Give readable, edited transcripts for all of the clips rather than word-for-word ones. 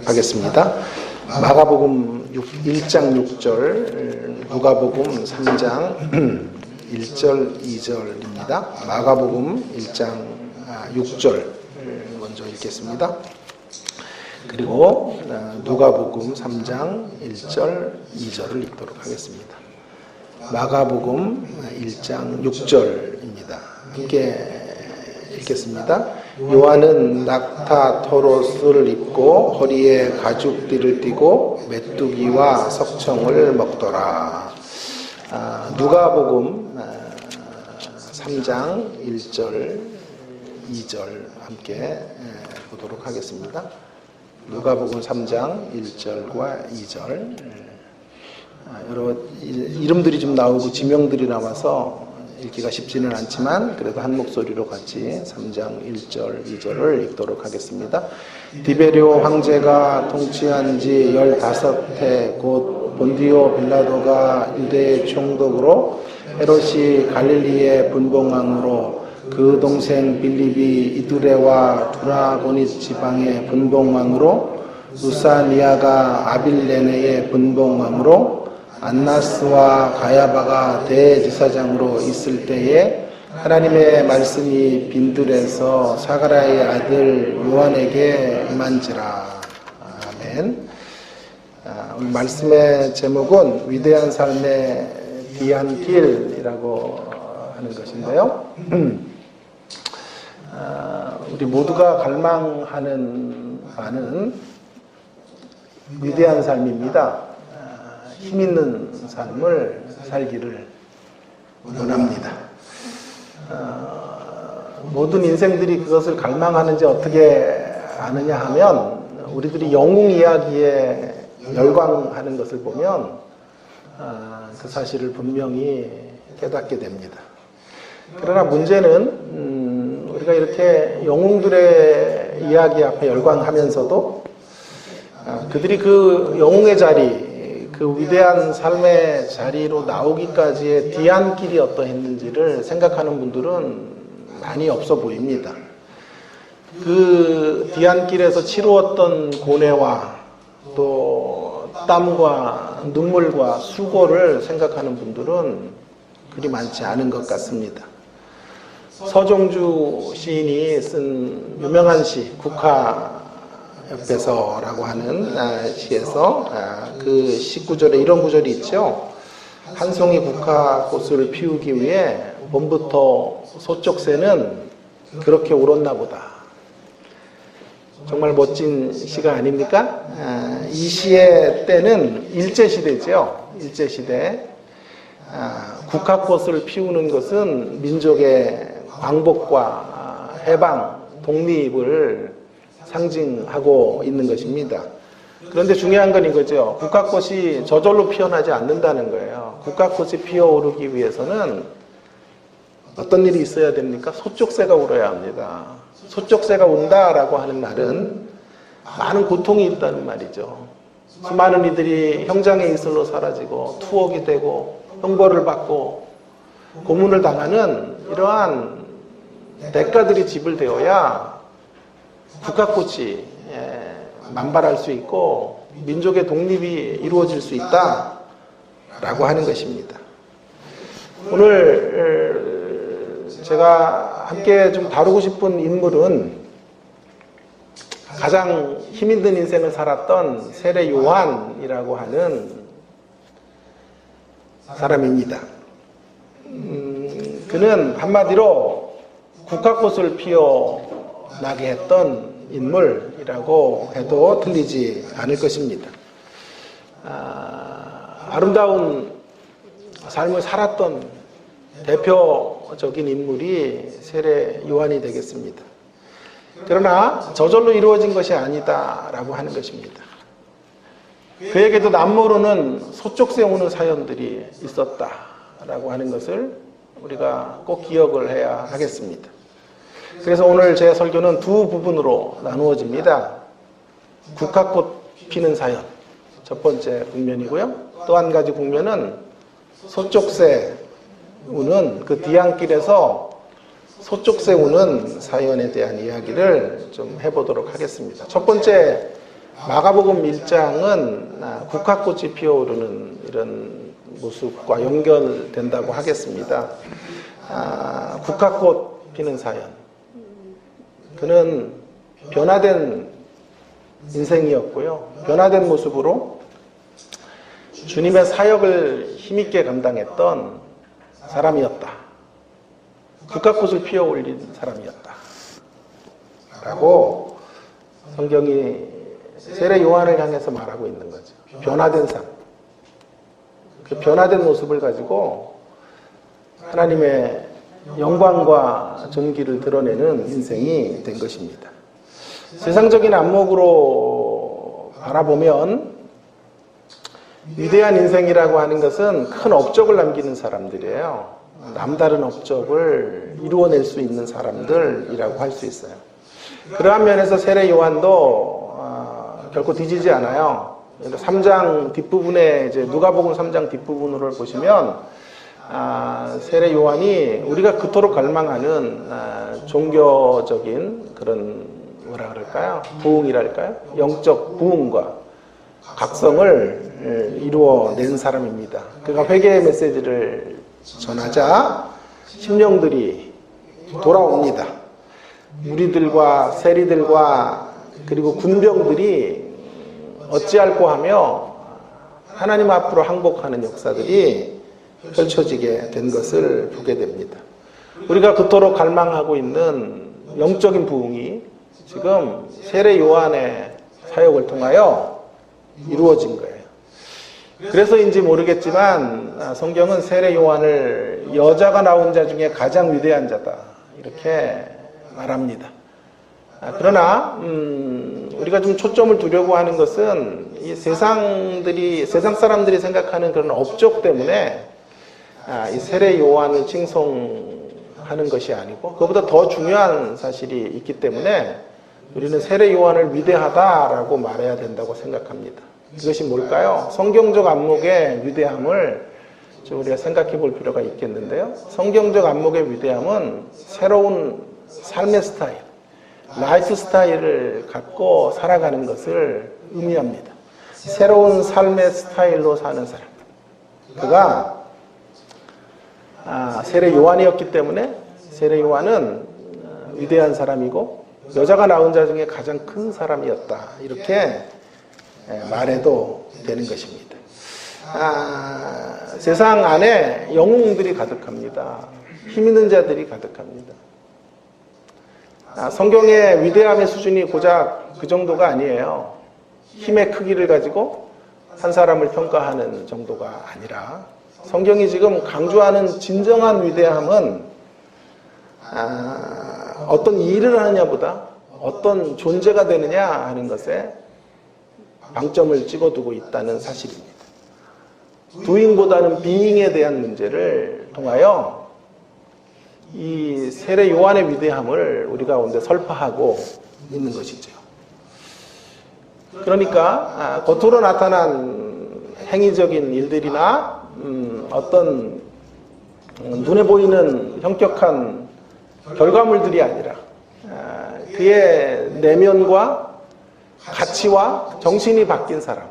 하겠습니다. 마가복음 1장 6절, 누가복음 3장 1절 2절입니다. 마가복음 1장 6절 먼저 읽겠습니다. 그리고 누가복음 3장 1절 2절을 읽도록 하겠습니다. 마가복음 1장 6절입니다. 함께 읽겠습니다. 요한은 낙타토롯을 입고 허리에 가죽띠를 띠고 메뚜기와 석청을 먹더라. 누가복음 3장 1절 2절 함께 보도록 하겠습니다. 누가복음 3장 1절과 2절. 여러 이름들이 좀 나오고 지명들이 나와서 읽기가 쉽지는 않지만 그래도 한 목소리로 같이 3장 1절 2절을 읽도록 하겠습니다. 디베리오 황제가 통치한 지 15해 곧 본디오 빌라도가 유대의 총독으로 헤롯이 갈릴리의 분봉왕으로 그 동생 빌립이 이두레와 두라고니 지방의 분봉왕으로 루사니아가 아빌레네의 분봉왕으로 안나스와 가야바가 대제사장으로 있을 때에 하나님의 말씀이 빈들에서 사가랴의 아들 요한에게 임한지라. 아멘. 오늘 말씀의 제목은 위대한 삶의 뒤안길이라고 하는 것인데요. 우리 모두가 갈망하는 바는 위대한 삶입니다. 힘 있는 삶을 살기를 원합니다. 모든 인생들이 그것을 갈망하는지 어떻게 아느냐 하면 우리들이 영웅 이야기에 열광하는 것을 보면 그 사실을 분명히 깨닫게 됩니다. 그러나 문제는 우리가 이렇게 영웅들의 이야기 앞에 열광하면서도 그들이 그 영웅의 자리, 그 위대한 삶의 자리로 나오기까지의 뒤안길이 어떠했는지를 생각하는 분들은 많이 없어 보입니다. 그 뒤안길에서 치루었던 고뇌와 또 땀과 눈물과 수고를 생각하는 분들은 그리 많지 않은 것 같습니다. 서종주 시인이 쓴 유명한 시 국화옆에서라고 하는 시에서 그 시 구절에 이런 구절이 있죠. 한 송이 국화꽃을 피우기 위해 봄부터 소쪽새는 그렇게 울었나 보다. 정말 멋진 시가 아닙니까? 이 시의 때는 일제시대죠. 일제시대. 국화꽃을 피우는 것은 민족의 광복과 해방, 독립을 상징하고 있는 것입니다. 그런데 중요한 건 이거죠. 국화꽃이 저절로 피어나지 않는다는 거예요. 국화꽃이 피어오르기 위해서는 어떤 일이 있어야 됩니까? 소쪽새가 울어야 합니다. 소쪽새가 운다라고 하는 말은 많은 고통이 있다는 말이죠. 수많은 이들이 형장의 이슬로 사라지고 투옥이 되고 형벌을 받고 고문을 당하는 이러한 대가들이 지불되어야 국화꽃이 만발할 수 있고 민족의 독립이 이루어질 수 있다라고 하는 것입니다. 오늘 제가 함께 좀 다루고 싶은 인물은 가장 힘있는 인생을 살았던 세례 요한이라고 하는 사람입니다. 그는 한마디로 국화꽃을 피어나게 했던 인물이라고 해도 틀리지 않을 것입니다. 아름다운 삶을 살았던 대표적인 인물이 세례 요한이 되겠습니다. 그러나 저절로 이루어진 것이 아니다라고 하는 것입니다. 그에게도 남모르는 소쪽새 우는 사연들이 있었다라고 하는 것을 우리가 꼭 기억을 해야 하겠습니다. 그래서 오늘 제 설교는 두 부분으로 나누어집니다. 국화꽃 피는 사연, 첫 번째 국면이고요. 또 한 가지 국면은 소쪽새 우는 그 뒤안길에서 소쪽새 우는 사연에 대한 이야기를 좀 해보도록 하겠습니다. 첫 번째 마가복음 1장은 국화꽃이 피어오르는 이런 모습과 연결된다고 하겠습니다. 국화꽃 피는 사연. 그는 변화된 인생이었고요. 변화된 모습으로 주님의 사역을 힘있게 감당했던 사람이었다. 국화꽃을 피워 올린 사람이었다. 라고 성경이 세례 요한을 향해서 말하고 있는 거죠. 변화된 삶. 그 변화된 모습을 가지고 하나님의 영광과 존귀를 드러내는 인생이 된 것입니다. 세상적인 안목으로 바라보면 위대한 인생이라고 하는 것은 큰 업적을 남기는 사람들이에요. 남다른 업적을 이루어낼 수 있는 사람들이라고 할 수 있어요. 그러한 면에서 세례 요한도 결코 뒤지지 않아요. 3장 뒷부분에 이제 누가복음 3장 뒷부분을 보시면 세례 요한이 우리가 그토록 갈망하는 종교적인 그런 뭐라 그럴까요? 부흥이랄까요? 영적 부흥과 각성을 이루어낸 사람입니다. 그가 회개의 메시지를 전하자 심령들이 돌아옵니다. 무리들과 세리들과 그리고 군병들이 어찌할꼬 하며 하나님 앞으로 항복하는 역사들이 펼쳐지게 된 것을 보게 됩니다. 우리가 그토록 갈망하고 있는 영적인 부흥이 지금 세례 요한의 사역을 통하여 이루어진 거예요. 그래서인지 모르겠지만 성경은 세례 요한을 여자가 나온 자 중에 가장 위대한 자다 이렇게 말합니다. 그러나 우리가 좀 초점을 두려고 하는 것은 이 세상 사람들이 생각하는 그런 업적 때문에 이 세례 요한을 칭송하는 것이 아니고 그보다 더 중요한 사실이 있기 때문에 우리는 세례 요한을 위대하다라고 말해야 된다고 생각합니다. 그것이 뭘까요? 성경적 안목의 위대함을 좀 우리가 생각해 볼 필요가 있겠는데요. 성경적 안목의 위대함은 새로운 삶의 스타일, 라이프 스타일을 갖고 살아가는 것을 의미합니다. 새로운 삶의 스타일로 사는 사람. 그가 세례 요한이었기 때문에 세례 요한은 위대한 사람이고 여자가 낳은 자 중에 가장 큰 사람이었다. 이렇게 말해도 되는 것입니다. 세상 안에 영웅들이 가득합니다. 힘 있는 자들이 가득합니다. 성경의 위대함의 수준이 고작 그 정도가 아니에요. 힘의 크기를 가지고 한 사람을 평가하는 정도가 아니라 성경이 지금 강조하는 진정한 위대함은 어떤 일을 하느냐보다 어떤 존재가 되느냐 하는 것에 방점을 찍어두고 있다는 사실입니다. doing보다는 being에 대한 문제를 통하여 이 세례 요한의 위대함을 우리 가운데 설파하고 있는 것이죠. 그러니까 겉으로 나타난 행위적인 일들이나 어떤 눈에 보이는 형격한 결과물들이 아니라 그의 내면과 가치와 정신이 바뀐 사람,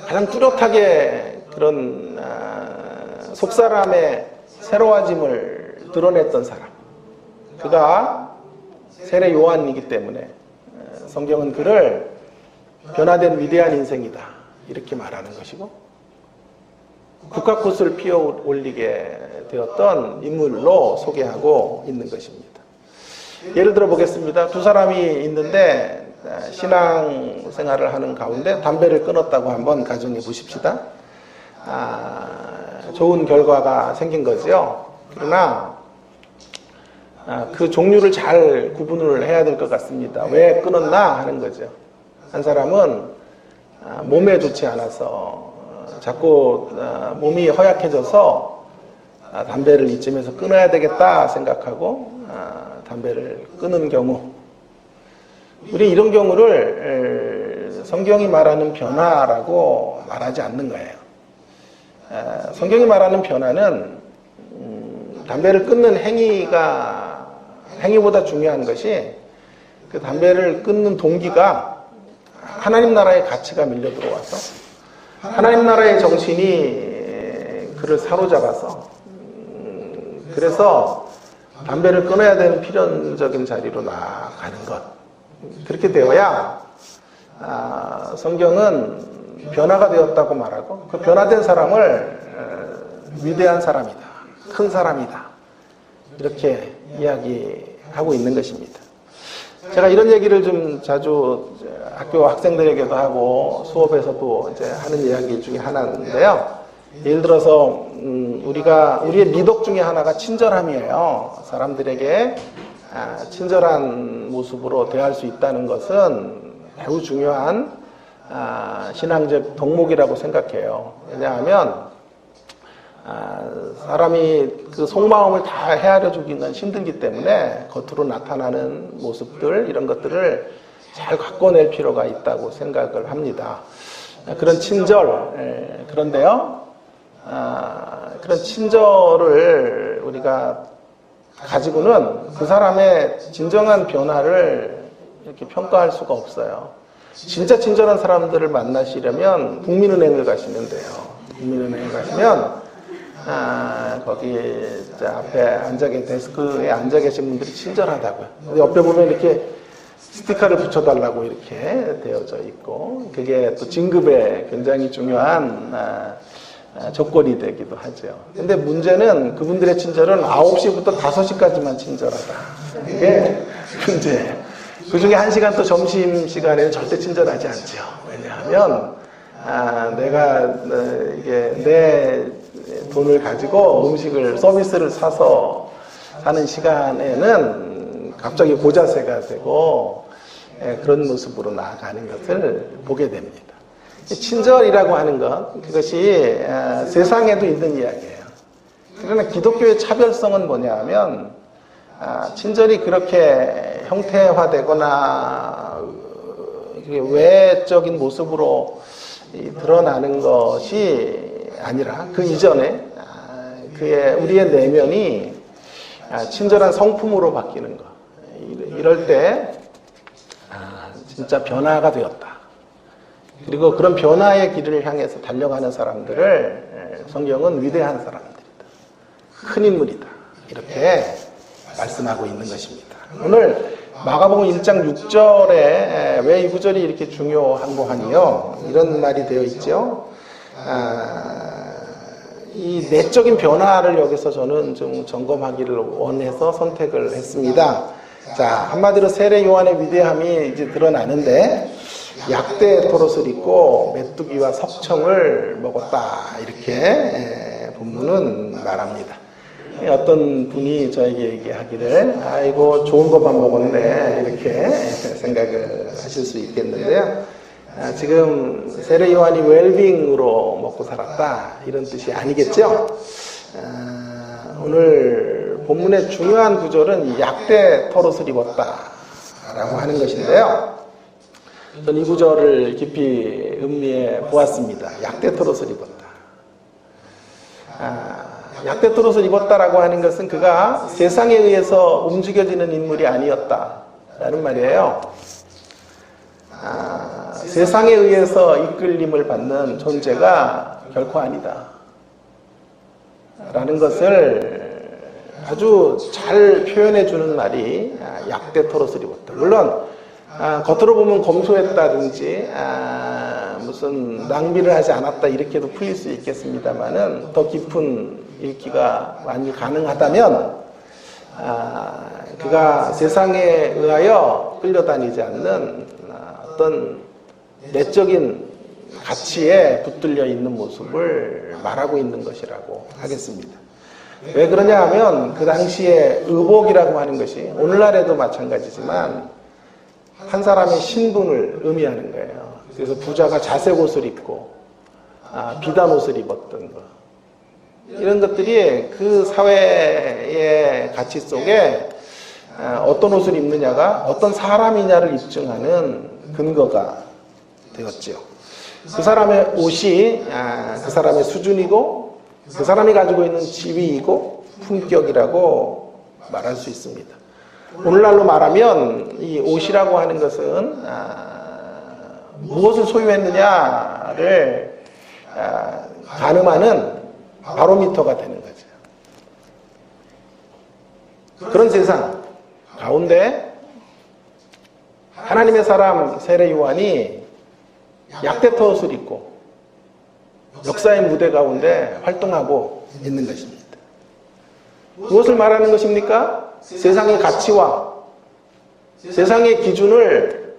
가장 뚜렷하게 그런 속사람의 새로워짐을 드러냈던 사람, 그가 세례 요한이기 때문에 성경은 그를 변화된 위대한 인생이다 이렇게 말하는 것이고, 국화꽃을 피어 올리게 되었던 인물로 소개하고 있는 것입니다. 예를 들어 보겠습니다. 두 사람이 있는데 신앙 생활을 하는 가운데 담배를 끊었다고 한번 가정해 보십시다. 좋은 결과가 생긴 거죠. 그러나 그 종류를 잘 구분을 해야 될 것 같습니다. 왜 끊었나 하는 거죠. 한 사람은 몸에 좋지 않아서 자꾸 몸이 허약해져서 담배를 이쯤에서 끊어야 되겠다 생각하고 담배를 끊은 경우, 우리 이런 경우를 성경이 말하는 변화라고 말하지 않는 거예요. 성경이 말하는 변화는 담배를 끊는 행위보다 중요한 것이 그 담배를 끊는 동기가 하나님 나라의 가치가 밀려 들어와서 하나님 나라의 정신이 그를 사로잡아서 그래서 담배를 끊어야 되는 필연적인 자리로 나아가는 것. 그렇게 되어야 성경은 변화가 되었다고 말하고 그 변화된 사람을 위대한 사람이다. 큰 사람이다. 이렇게 이야기하고 있는 것입니다. 제가 이런 얘기를 좀 자주 학교 학생들에게도 하고 수업에서도 이제 하는 이야기 중에 하나인데요. 예를 들어서 우리의 미덕 중에 하나가 친절함이에요. 사람들에게 친절한 모습으로 대할 수 있다는 것은 매우 중요한 신앙적 덕목이라고 생각해요. 왜냐하면 사람이 그 속마음을 다 헤아려 주기는 힘들기 때문에 겉으로 나타나는 모습들 이런 것들을 잘 가꿔낼 필요가 있다고 생각을 합니다. 그런 친절, 그런데요, 그런 친절을 우리가 가지고는 그 사람의 진정한 변화를 이렇게 평가할 수가 없어요. 진짜 친절한 사람들을 만나시려면 국민은행을 가시면 돼요. 국민은행에 가시면 거기 앞에 데스크에 앉아 계신 분들이 친절하다고요. 옆에 보면 이렇게 스티커를 붙여달라고 이렇게 되어져 있고, 그게 또 진급에 굉장히 중요한 조건이 되기도 하죠. 근데 문제는 그분들의 친절은 9시부터 5시까지만 친절하다. 그게 문제예요. 그 중에 1시간 또 점심시간에는 절대 친절하지 않죠. 왜냐하면 내가 이게 내 돈을 가지고 음식을 서비스를 사서 사는 시간에는 갑자기 고자세가 되고 그런 모습으로 나아가는 것을 보게 됩니다. 친절이라고 하는 것, 그것이 세상에도 있는 이야기예요. 그러나 기독교의 차별성은 뭐냐면 친절이 그렇게 형태화되거나 외적인 모습으로 드러나는 것이 아니라 그 이전에 우리의 내면이 친절한 성품으로 바뀌는 것. 이럴 때 진짜 변화가 되었다. 그리고 그런 변화의 길을 향해서 달려가는 사람들을 성경은 위대한 사람들이다. 큰 인물이다. 이렇게 말씀하고 있는 것입니다. 오늘 마가복음 1장 6절에 왜 이 구절이 이렇게 중요한고 하니요. 이런 말이 되어 있죠. 이 내적인 변화를 여기서 저는 좀 점검하기를 원해서 선택을 했습니다. 자, 한마디로 세례 요한의 위대함이 이제 드러나는데 약대 토롯을 입고 메뚜기와 석청을 먹었다. 이렇게 본문은 말합니다. 어떤 분이 저에게 얘기하기를 아이고 좋은 것만 먹었네 이렇게 생각을 하실 수 있겠는데요. 지금 세례 요한이 웰빙으로 먹고 살았다 이런 뜻이 아니겠죠. 오늘 본문의 중요한 구절은 약대 토롯을 입었다 라고 하는 것인데요. 저는 이 구절을 깊이 음미해 보았습니다. 약대 토롯을 입었다. 약대 토롯을 입었다라고 하는 것은 그가 세상에 의해서 움직여지는 인물이 아니었다라는 말이에요. 세상에 의해서 이끌림을 받는 존재가 결코 아니다. 라는 것을 아주 잘 표현해 주는 말이 약대 토롯을 입었다. 물론 겉으로 보면 검소했다든지 무슨 낭비를 하지 않았다 이렇게도 풀릴 수 있겠습니다만은 더 깊은 읽기가 많이 가능하다면 그가 세상에 의하여 끌려다니지 않는 어떤 내적인 가치에 붙들려 있는 모습을 말하고 있는 것이라고 하겠습니다. 왜 그러냐 하면 그 당시에 의복이라고 하는 것이 오늘날에도 마찬가지지만 한 사람의 신분을 의미하는 거예요. 그래서 부자가 자색 옷을 입고 비단 옷을 입었던 것. 이런 것들이 그 사회의 가치 속에 어떤 옷을 입느냐가 어떤 사람이냐를 입증하는 근거가 되었지요. 그 사람의 옷이 그 사람의 수준이고 그 사람이 가지고 있는 지위이고 품격이라고 말할 수 있습니다. 오늘날로 말하면 이 옷이라고 하는 것은 무엇을 소유했느냐를 가늠하는 바로미터가 되는 거죠. 그런 세상 가운데 하나님의 사람 세례 요한이 약대터옷을 입고 역사의 무대 가운데 활동하고 있는 것입니다. 무엇을 말하는 것입니까? 세상의 가치와 세상의 기준을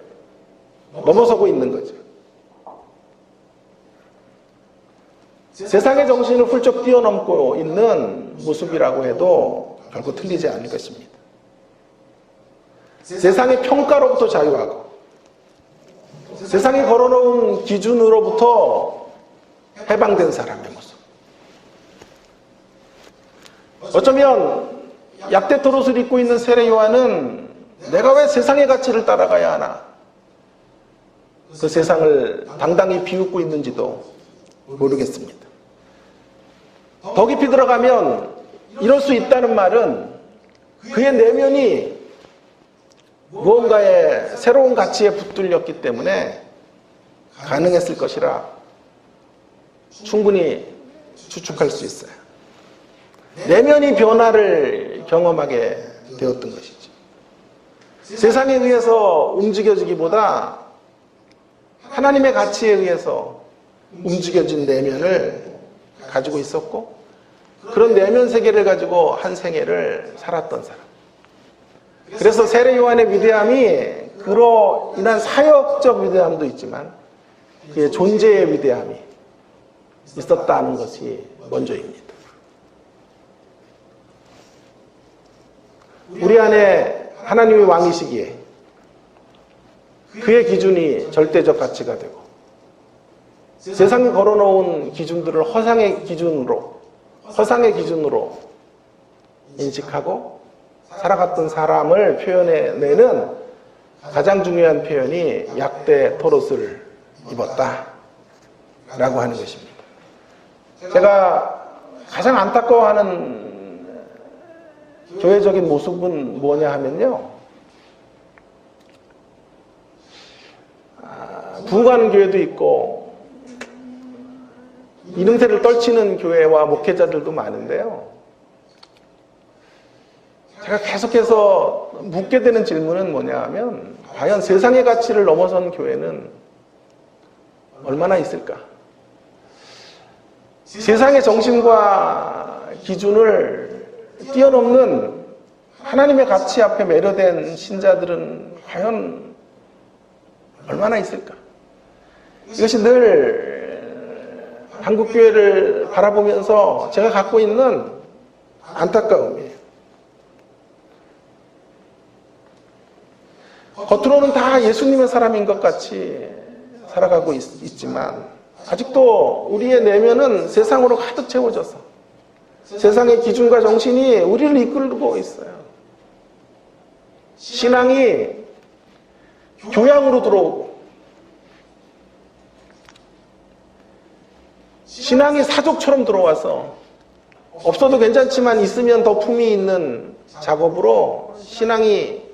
넘어서고 있는 거죠. 세상의 정신을 훌쩍 뛰어넘고 있는 모습이라고 해도 결코 틀리지 않을 것입니다. 세상의 평가로부터 자유하고 세상이 걸어놓은 기준으로부터 해방된 사람의 모습. 어쩌면 약대토롯을 입고 있는 세례 요한은 내가 왜 세상의 가치를 따라가야 하나? 그 세상을 당당히 비웃고 있는지도 모르겠습니다. 더 깊이 들어가면 이럴 수 있다는 말은 그의 내면이 무언가의 새로운 가치에 붙들렸기 때문에 가능했을 것이라 충분히 추측할 수 있어요. 내면이 변화를 경험하게 되었던 것이죠. 세상에 의해서 움직여지기보다 하나님의 가치에 의해서 움직여진 내면을 가지고 있었고 그런 내면 세계를 가지고 한 생애를 살았던 사람. 그래서 세례 요한의 위대함이 그로 인한 사역적 위대함도 있지만 그의 존재의 위대함이 있었다는 것이 먼저입니다. 우리 안에 하나님의 왕이시기에 그의 기준이 절대적 가치가 되고 세상이 걸어놓은 기준들을 허상의 기준으로 인식하고 살아갔던 사람을 표현해내는 가장 중요한 표현이 약대 토롯을 입었다 라고 하는 것입니다. 제가 가장 안타까워하는 교회적인 모습은 뭐냐 하면요, 부흥하는 교회도 있고 이능세를 떨치는 교회와 목회자들도 많은데요, 제가 계속해서 묻게 되는 질문은 뭐냐 하면 과연 세상의 가치를 넘어선 교회는 얼마나 있을까? 세상의 정신과 기준을 뛰어넘는 하나님의 가치 앞에 매료된 신자들은 과연 얼마나 있을까? 이것이 늘 한국교회를 바라보면서 제가 갖고 있는 안타까움이에요. 겉으로는 다 예수님의 사람인 것 같이 살아가고 있지만 아직도 우리의 내면은 세상으로 가득 채워져서 세상의 기준과 정신이 우리를 이끌고 있어요. 신앙이 교양으로 들어오고 신앙이 사족처럼 들어와서 없어도 괜찮지만 있으면 더 품이 있는 작업으로 신앙이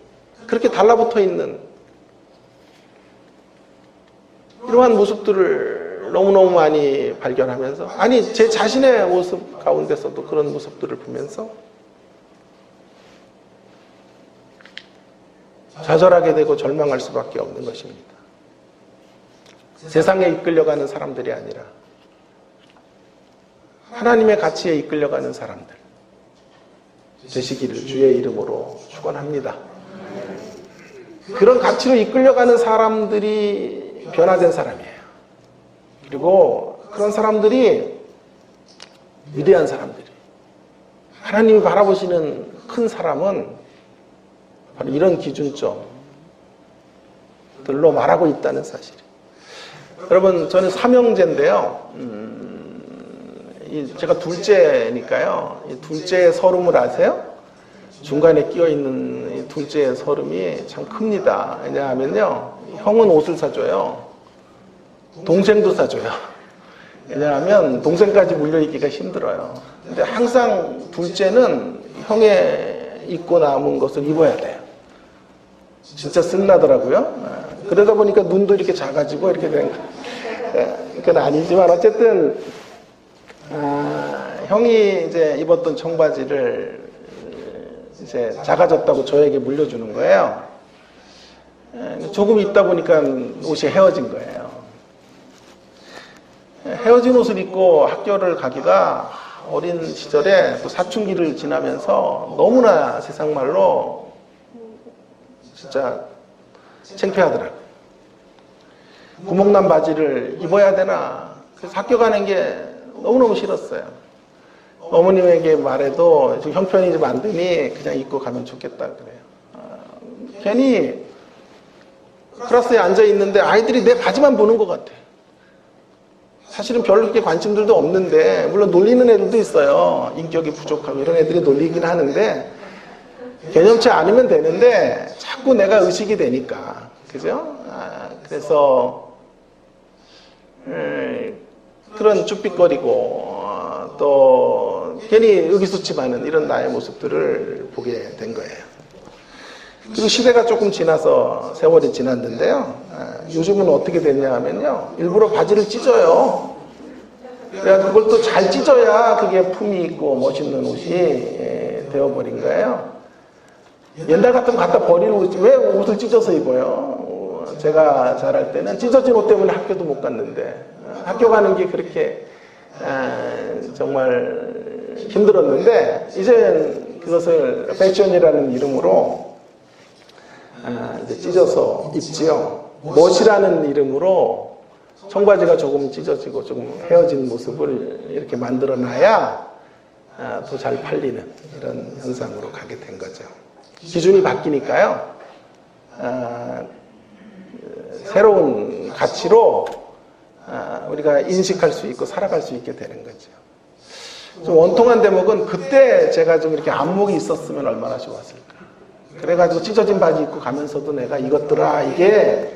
그렇게 달라붙어 있는 이러한 모습들을 너무너무 많이 발견하면서, 아니 제 자신의 모습 가운데서도 그런 모습들을 보면서 좌절하게 되고 절망할 수밖에 없는 것입니다. 세상에 이끌려가는 사람들이 아니라 하나님의 가치에 이끌려가는 사람들 되시기를 주의 이름으로 축원합니다. 그런 가치로 이끌려가는 사람들이 변화된 사람이에요. 그리고 그런 사람들이 위대한 사람들이, 하나님이 바라보시는 큰 사람은 바로 이런 기준점들로 말하고 있다는 사실. 여러분, 저는 삼형제인데요. 제가 둘째니까요. 이 둘째의 서름을 아세요? 중간에 끼어있는 이 둘째의 서름이 참 큽니다. 왜냐하면요, 형은 옷을 사줘요. 동생도 사줘요. 왜냐하면 동생까지 물려입기가 힘들어요. 근데 항상 둘째는 형의 입고 남은 것을 입어야 돼요. 진짜 쓴나더라고요. 그러다 보니까 눈도 이렇게 작아지고 이렇게 된 거. 그건 아니지만 어쨌든 형이 이제 입었던 청바지를 이제 작아졌다고 저에게 물려주는 거예요. 조금 있다 보니까 옷이 헤어진 거예요. 헤어진 옷을 입고 학교를 가기가 어린 시절에 또 사춘기를 지나면서 너무나 세상 말로 진짜 창피하더라고요. 구멍난 바지를 입어야 되나. 그래서 학교 가는 게 너무너무 싫었어요. 어머님에게 말해도 형편이 좀 안 되니 그냥 입고 가면 좋겠다 그래요. 괜히 클래스에 앉아 있는데 아이들이 내 바지만 보는 것 같아. 사실은 별로 그렇게 관심들도 없는데, 물론 놀리는 애들도 있어요. 인격이 부족하고 이런 애들이 놀리긴 하는데, 개념치 않으면 되는데 자꾸 내가 의식이 되니까, 그죠? 그래서 그런 쭈삣거리고 또 괜히 의기소침하는 이런 나의 모습들을 보게 된 거예요. 그리고 시대가 조금 지나서 세월이 지났는데요. 요즘은 어떻게 됐냐 하면요. 일부러 바지를 찢어요. 그래서 그걸 또 잘 찢어야 그게 품이 있고 멋있는 옷이 되어버린 거예요. 옛날 같으면 갖다 버리는 옷이 왜 옷을 찢어서 입어요? 제가 자랄 때는 찢어진 옷 때문에 학교도 못 갔는데, 학교 가는 게 그렇게 정말 힘들었는데, 이제 그것을 패션이라는 이름으로 이제 찢어서 입지요. 멋이라는 이름으로 청바지가 조금 찢어지고 조금 헤어진 모습을 이렇게 만들어놔야 더 잘 팔리는 이런 현상으로 가게 된 거죠. 기준이 바뀌니까요. 새로운 가치로 우리가 인식할 수 있고 살아갈 수 있게 되는 거죠. 좀 원통한 대목은 그때 제가 좀 이렇게 안목이 있었으면 얼마나 좋았을까. 그래가지고 찢어진 바지 입고 가면서도 내가 이것들아, 이게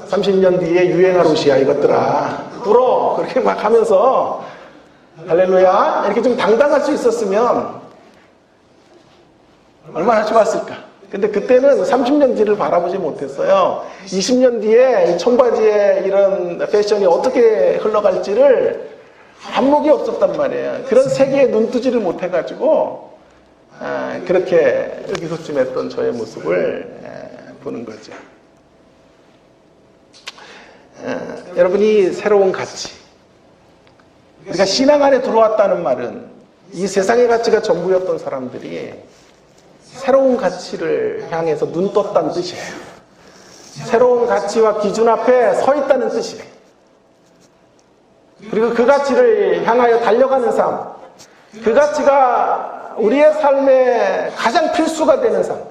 30년 뒤에 유행할 옷이야, 이것들아. 불어! 그렇게 막 하면서 할렐루야! 이렇게 좀 당당할 수 있었으면 얼마나 좋았을까. 근데 그때는 30년 뒤를 바라보지 못했어요. 20년 뒤에 청바지의 이런 패션이 어떻게 흘러갈지를 안목이 없었단 말이에요. 그런 세계에 눈뜨지를 못해가지고 그렇게 의기소침했던 저의 모습을 보는 거죠. 여러분이 새로운 가치, 우리가 신앙 안에 들어왔다는 말은 이 세상의 가치가 전부였던 사람들이 새로운 가치를 향해서 눈 떴다는 뜻이에요. 새로운 가치와 기준 앞에 서 있다는 뜻이에요. 그리고 그 가치를 향하여 달려가는 삶, 그 가치가 우리의 삶에 가장 필수가 되는 삶,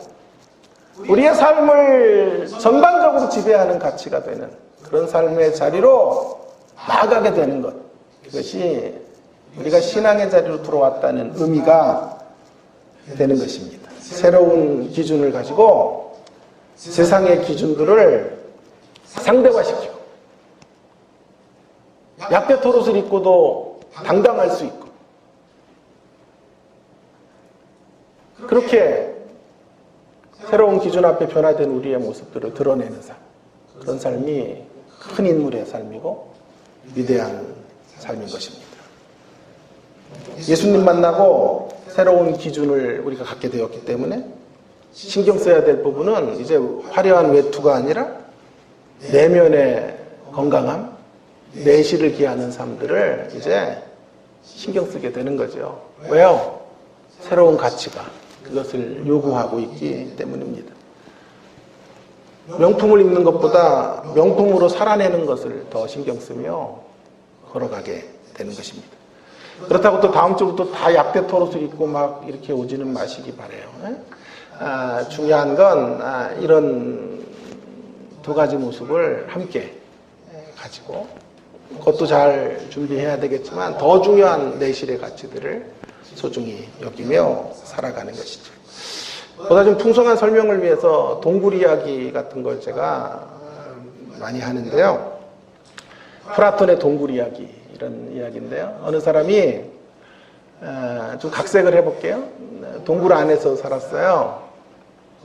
우리의 삶을 전반적으로 지배하는 가치가 되는 그런 삶의 자리로 나아가게 되는 것, 그것이 우리가 신앙의 자리로 들어왔다는 의미가 되는 것입니다. 새로운 기준을 가지고 세상의 기준들을 상대화시키고 약대토롯을 입고도 당당할 수 있고, 그렇게 새로운 기준 앞에 변화된 우리의 모습들을 드러내는 삶, 그런 삶이 큰 인물의 삶이고 위대한 삶인 것입니다. 예수님 만나고 새로운 기준을 우리가 갖게 되었기 때문에 신경 써야 될 부분은 이제 화려한 외투가 아니라 내면의 건강함, 내실을 기하는 삶들을 이제 신경 쓰게 되는 거죠. 왜요? 새로운 가치가 그것을 요구하고 있기 때문입니다. 명품을 입는 것보다 명품으로 살아내는 것을 더 신경 쓰며 걸어가게 되는 것입니다. 그렇다고 또 다음 주부터 다 약대 토롯을 입고 막 이렇게 오지는 마시기 바라요. 중요한 건 이런 두 가지 모습을 함께 가지고, 그것도 잘 준비해야 되겠지만 더 중요한 내실의 가치들을 소중히 여기며 살아가는 것이죠. 보다 좀 풍성한 설명을 위해서 동굴 이야기 같은 걸 제가 많이 하는데요. 플라톤의 동굴 이야기, 이런 이야기인데요. 어느 사람이 좀 각색을 해볼게요. 동굴 안에서 살았어요.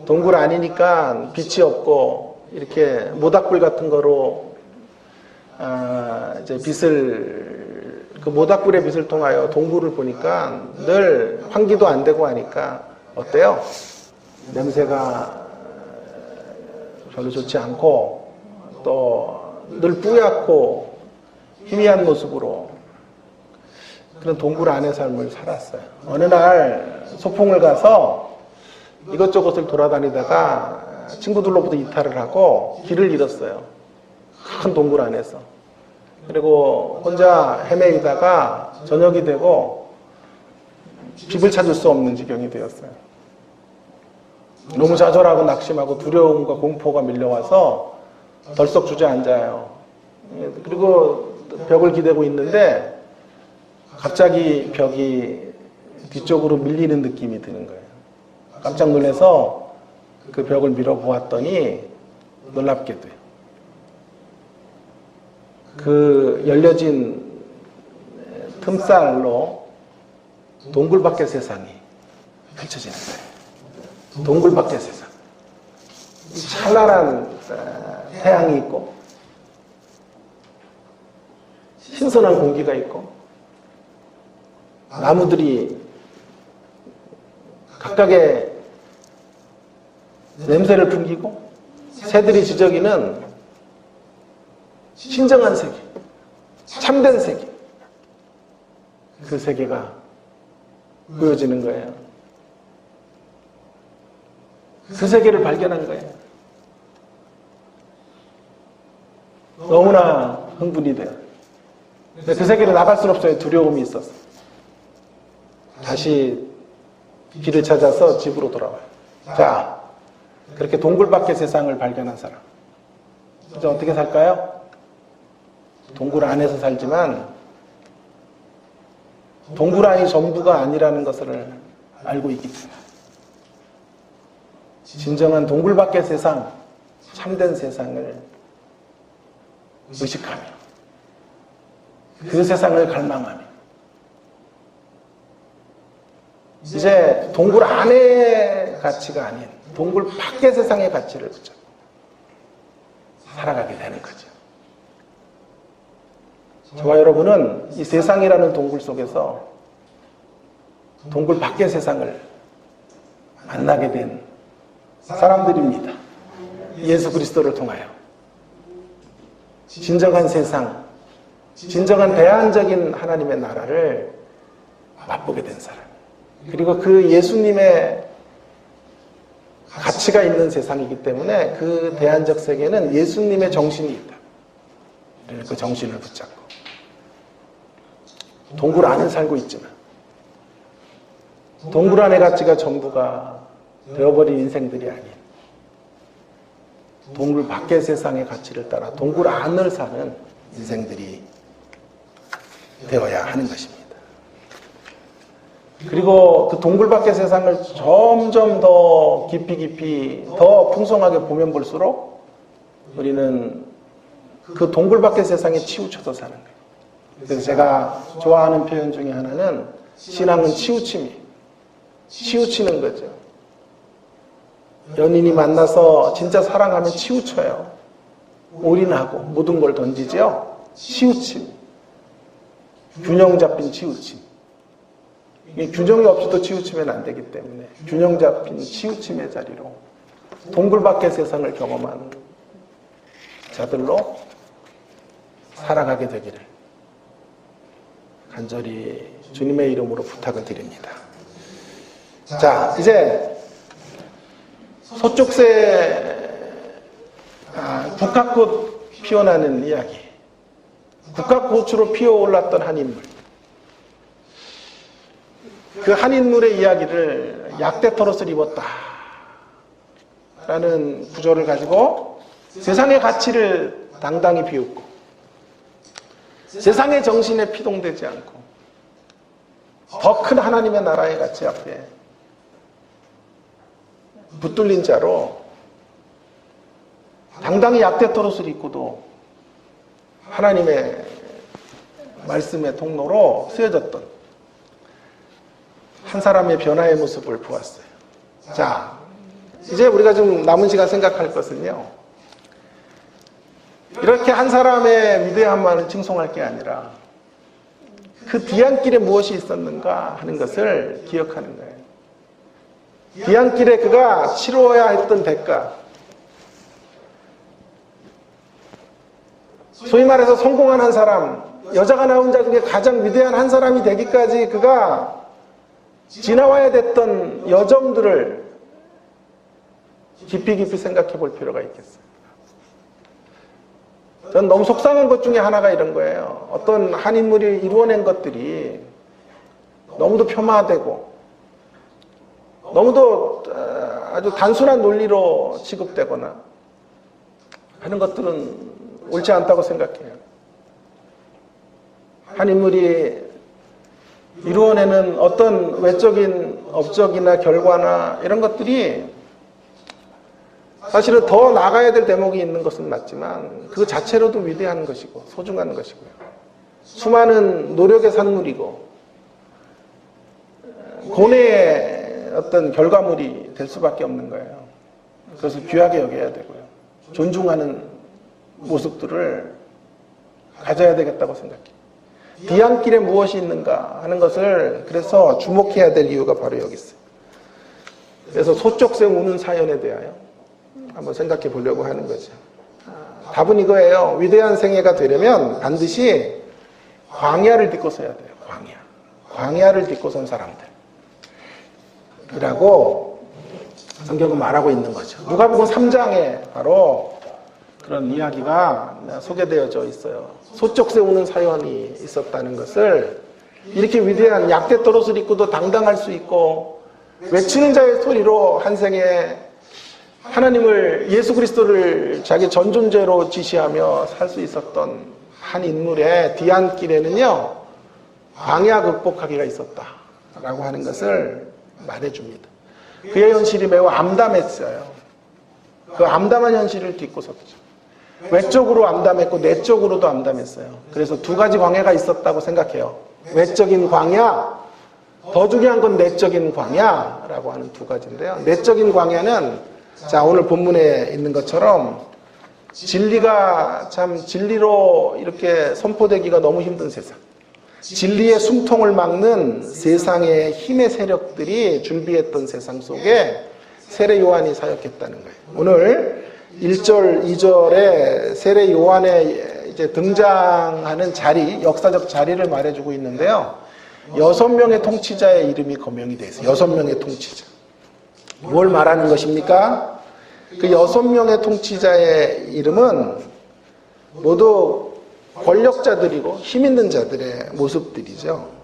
동굴 아니니까 빛이 없고 이렇게 모닥불 같은 거로 이제 그 모닥불의 빛을 통하여 동굴을 보니까 늘 환기도 안 되고 하니까 어때요? 냄새가 별로 좋지 않고 또 늘 뿌옇고 희미한 모습으로 그런 동굴 안의 삶을 살았어요. 어느 날 소풍을 가서 이것저것을 돌아다니다가 친구들로부터 이탈을 하고 길을 잃었어요. 큰 동굴 안에서. 그리고 혼자 헤매이다가 저녁이 되고 집을 찾을 수 없는 지경이 되었어요. 너무 좌절하고 낙심하고 두려움과 공포가 밀려와서 덜썩 주저앉아요. 그리고 벽을 기대고 있는데 갑자기 벽이 뒤쪽으로 밀리는 느낌이 드는 거예요. 깜짝 놀라서 그 벽을 밀어보았더니 놀랍게 돼요. 그 열려진 틈살로 동굴 밖의 세상이 펼쳐지는 거예요. 동굴 밖의 세상. 찬란한 태양이 있고 신선한 공기가 있고 나무들이 각각의 냄새를 풍기고 새들이 지저귀는 신정한 세계, 참된 세계, 그 세계가 보여지는 거예요. 그 세계를 발견한 거예요. 너무나 흥분이 돼요. 근데 그 세계를 나갈 수는 없어요. 두려움이 있어서. 다시 길을 찾아서 집으로 돌아와요. 자, 그렇게 동굴 밖의 세상을 발견한 사람. 이제 어떻게 살까요? 동굴 안에서 살지만 동굴 안이 전부가 아니라는 것을 알고 있기 때문에 진정한 동굴 밖의 세상, 참된 세상을 의식하며 그 세상을 갈망하며 이제 동굴 안의 가치가 아닌 동굴 밖의 세상의 가치를 붙잡고 살아가게 되는 거죠. 저와 여러분은 이 세상이라는 동굴 속에서 동굴 밖의 세상을 만나게 된 사람들입니다. 예수 그리스도를 통하여 진정한 세상, 진정한 대안적인 하나님의 나라를 맛보게 된 사람. 그리고 그 예수님의 가치가 있는 세상이기 때문에 그 대안적 세계는 예수님의 정신이 있다. 그 정신을 붙잡고 동굴 안에 살고 있지만 동굴 안의 가치가 전부가 되어버린 인생들이 아닌 동굴 밖의 세상의 가치를 따라 동굴 안을 사는 인생들이 되어야 하는 것입니다. 그리고 그 동굴 밖의 세상을 점점 더 깊이 더 풍성하게 보면 볼수록 우리는 그 동굴 밖의 세상에 치우쳐서 사는 거예요. 그래서 제가 좋아하는 표현 중에 하나는 신앙은 치우침이에요. 치우치는 거죠. 연인이 만나서 진짜 사랑하면 치우쳐요. 올인하고 모든 걸 던지죠. 치우침. 균형 잡힌 치우침. 균형이 없이도 치우치면 안 되기 때문에 균형 잡힌 치우침의 자리로 동굴 밖의 세상을 경험한 자들로 살아가게 되기를 간절히 주님의 이름으로 부탁을 드립니다. 자, 이제 서쪽새 국화꽃 피어나는 이야기. 국화꽃으로 피어올랐던 한 인물. 그 한 인물의 이야기를 약대토롯을 입었다 라는 구조를 가지고 세상의 가치를 당당히 비웃고 세상의 정신에 피동되지 않고 더 큰 하나님의 나라의 가치 앞에 붙들린 자로 당당히 약대토롯을 입고도 하나님의 말씀의 통로로 쓰여졌던 한 사람의 변화의 모습을 보았어요. 자, 이제 우리가 좀 남은 시간 생각할 것은요, 이렇게 한 사람의 위대함만을 칭송할 게 아니라 그 뒤안길에 무엇이 있었는가 하는 것을 기억하는 거예요. 뒤안길에 그가 치루어야 했던 대가, 소위 말해서 성공한 한 사람, 여자가 나온 자 중에 가장 위대한 한 사람이 되기까지 그가 지나와야 됐던 여정들을 깊이 생각해 볼 필요가 있겠어요. 전 너무 속상한 것 중에 하나가 이런 거예요. 어떤 한 인물이 이루어낸 것들이 너무도 폄하되고 너무도 아주 단순한 논리로 취급되거나 하는 것들은 옳지 않다고 생각해요. 한 인물이 이루어내는 어떤 외적인 업적이나 결과나 이런 것들이 사실은 더 나가야 될 대목이 있는 것은 맞지만 그 자체로도 위대한 것이고 소중한 것이고요. 수많은 노력의 산물이고 고뇌의 어떤 결과물이 될 수밖에 없는 거예요. 그것을 귀하게 여겨야 되고요. 존중하는 모습들을 가져야 되겠다고 생각해요. 뒤안길에 무엇이 있는가 하는 것을 그래서 주목해야 될 이유가 바로 여기 있어요. 그래서 소쩍생 우는 사연에 대하여 한번 생각해 보려고 하는 거죠. 답은 이거예요. 위대한 생애가 되려면 반드시 광야를 딛고 서야 돼요. 광야를 딛고 선 사람들이라고 성경은 말하고 있는 거죠. 누가복음 3장에 바로 그런 이야기가 소개되어져 있어요. 소쩍새 우는 사연이 있었다는 것을, 이렇게 위대한 약대떨옷을 입고도 당당할 수 있고 외치는 자의 소리로 한 생에 하나님을, 예수 그리스도를 자기 전존재로 지시하며 살 수 있었던 한 인물의 뒤안길에는요, 광야 극복하기가 있었다라고 하는 것을 말해줍니다. 그의 현실이 매우 암담했어요. 그 암담한 현실을 딛고 섰죠. 외적으로 암담했고 내적으로도 암담했어요. 그래서 두 가지 광야가 있었다고 생각해요. 외적인 광야, 더 중요한 건 내적인 광야라고 하는 두 가지인데요. 내적인 광야는 자, 오늘 본문에 있는 것처럼 진리가 참 진리로 이렇게 선포되기가 너무 힘든 세상, 진리의 숨통을 막는 세상의 힘의 세력들이 준비했던 세상 속에 세례 요한이 사역했다는 거예요. 오늘 1절, 2절에 세례 요한의 이제 등장하는 자리, 역사적 자리를 말해주고 있는데요. 6명의 통치자의 이름이 거명이 되어 있어요. 6명의 통치자. 뭘 말하는 것입니까? 그 6명의 통치자의 이름은 모두 권력자들이고 힘 있는 자들의 모습들이죠.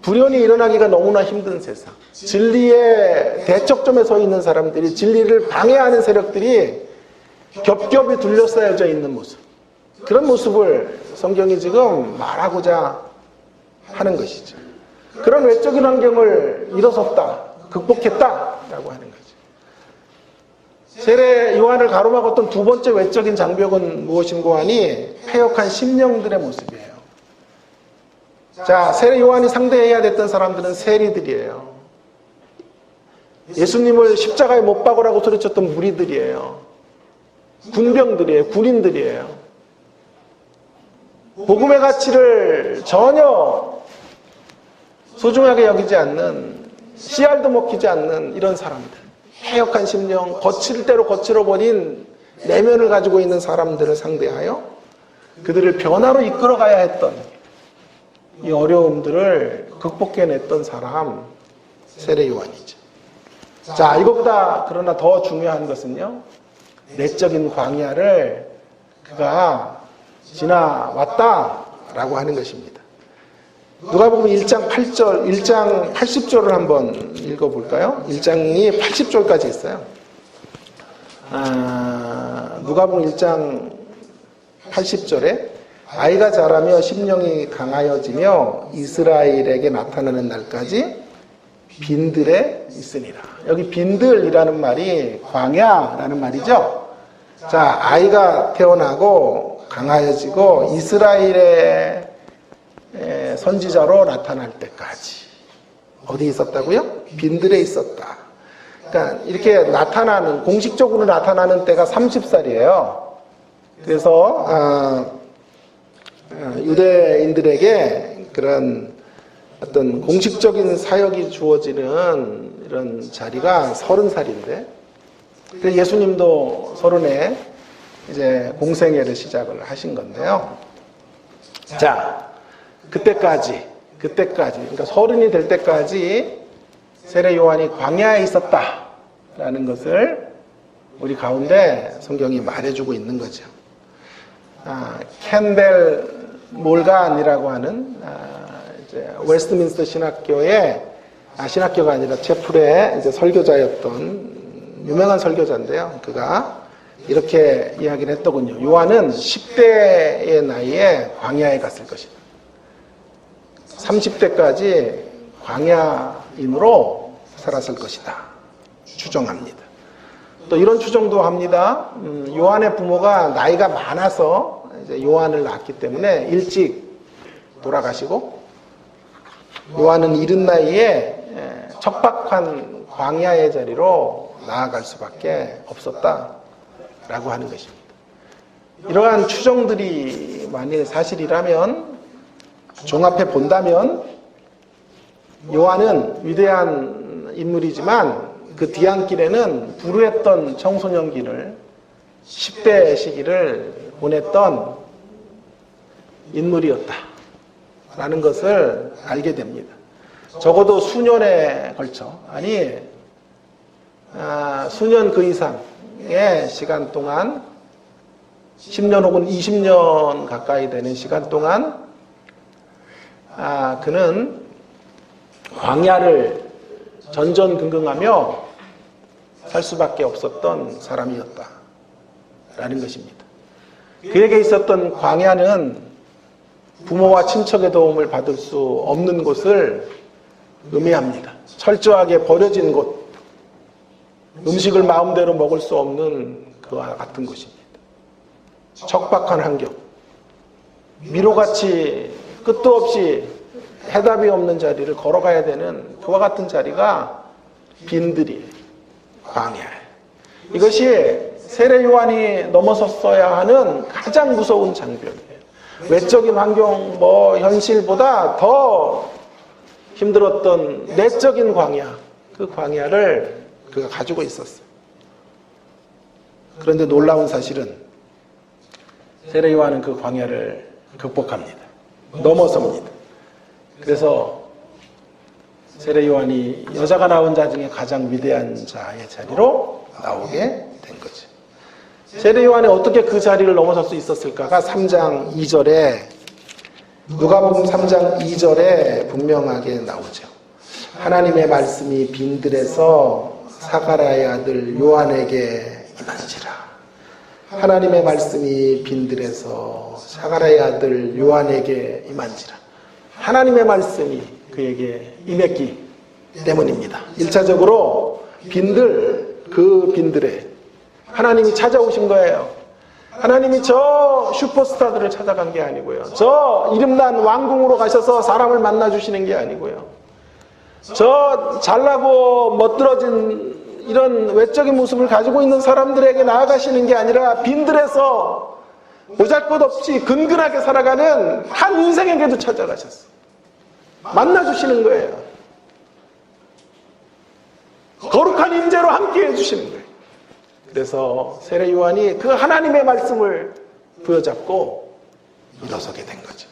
불연이 일어나기가 너무나 힘든 세상, 진리의 대척점에 서 있는 사람들이, 진리를 방해하는 세력들이 겹겹이 둘러싸여져 있는 모습, 그런 모습을 성경이 지금 말하고자 하는 것이죠. 그런 외적인 환경을 일어섰다, 극복했다라고 하는 거죠. 세례 요한을 가로막았던 두 번째 외적인 장벽은 무엇인고 하니 패역한 심령들의 모습이에요. 자, 세례 요한이 상대해야 됐던 사람들은 세리들이에요. 예수님을 십자가에 못 박으라고 소리쳤던 무리들이에요. 군병들이에요. 군인들이에요. 복음의 가치를 전혀 소중하게 여기지 않는, 씨알도 먹히지 않는 이런 사람들, 패역한 심령, 거칠 대로 거칠어버린 내면을 가지고 있는 사람들을 상대하여 그들을 변화로 이끌어가야 했던 이 어려움들을 극복해냈던 사람, 세례 요한이죠. 자, 이것보다 그러나 더 중요한 것은요, 내적인 광야를 그가 지나왔다라고 하는 것입니다. 누가복음 1장 8절, 1장 80절을 한번 읽어볼까요? 1장이 80절까지 있어요. 누가복음 1장 80절에 아이가 자라며 심령이 강하여지며 이스라엘에게 나타나는 날까지 빈들에 있으니라. 여기 빈들이라는 말이 광야라는 말이죠. 자, 아이가 태어나고 강하여지고 이스라엘의 선지자로 나타날 때까지 어디 있었다고요? 빈들에 있었다. 그러니까 이렇게 나타나는, 공식적으로 나타나는 때가 30살이에요. 그래서 유대인들에게 그런 어떤 공식적인 사역이 주어지는 이런 자리가 30살인데, 예수님도 30에 이제 공생애를 시작을 하신 건데요. 자, 그때까지, 그러니까 30이 될 때까지 세례 요한이 광야에 있었다라는 것을 우리 가운데 성경이 말해주고 있는 거죠. 캔벨 몰간이라고 하는 이제 웨스트민스터 신학교의 신학교가 아니라 채플의 이제 설교자였던 유명한 설교자인데요. 그가 이렇게 이야기를 했더군요. 요한은 10대의 나이에 광야에 갔을 것이다. 30대까지 광야인으로 살았을 것이다. 추정합니다. 또 이런 추정도 합니다. 요한의 부모가 나이가 많아서 이제 요한을 낳았기 때문에 일찍 돌아가시고, 요한은 이른 나이에 척박한 광야의 자리로 나아갈 수밖에 없었다라고 하는 것입니다. 이러한 추정들이 만일 사실이라면, 종합해 본다면 요한은 위대한 인물이지만 그 뒤안길에는 불우했던 청소년기를, 10대 시기를 보냈던 인물이었다라는 것을 알게 됩니다. 적어도 수년에 걸쳐, 수년 그 이상의 시간 동안, 10년 혹은 20년 가까이 되는 시간 동안 그는 광야를 전전긍긍하며 살 수밖에 없었던 사람이었다라는 것입니다. 그에게 있었던 광야는 부모와 친척의 도움을 받을 수 없는 곳을 의미합니다. 철저하게 버려진 곳, 음식을 마음대로 먹을 수 없는 그와 같은 곳입니다. 척박한 환경, 미로같이 끝도 없이 해답이 없는 자리를 걸어가야 되는 그와 같은 자리가 빈들이 광야예요. 이것이 세례 요한이 넘어섰어야 하는 가장 무서운 장벽이에요. 외적인 환경, 현실보다 더 힘들었던 내적인 광야, 그 광야를 그가 가지고 있었어요. 그런데 놀라운 사실은 세례 요한은 그 광야를 극복합니다. 넘어섭니다. 그래서 세례 요한이 여자가 나온 자 중에 가장 위대한 자의 자리로 나오게 된 거죠. 세례 요한이 어떻게 그 자리를 넘어설 수 있었을까가 3장 2절에, 누가복음 3장 2절에 분명하게 나오죠. 하나님의 말씀이 빈들에서 사가랴의 아들 요한에게 임한지라. 하나님의 말씀이 빈들에서 사가랴의 아들 요한에게 임한지라. 하나님의 말씀이 그에게 임했기 때문입니다. 1차적으로 그 빈들에 하나님이 찾아오신 거예요. 하나님이 저 슈퍼스타들을 찾아간 게 아니고요. 저 이름난 왕궁으로 가셔서 사람을 만나주시는 게 아니고요. 저 잘나고 멋들어진 이런 외적인 모습을 가지고 있는 사람들에게 나아가시는 게 아니라 빈들에서 보잘것없이 근근하게 살아가는 한 인생에게도 찾아가셨어요. 만나주시는 거예요. 거룩한 임재로 함께 해주시는 거예요. 그래서 세례 요한이 그 하나님의 말씀을 부여잡고 일어서게 된 거죠.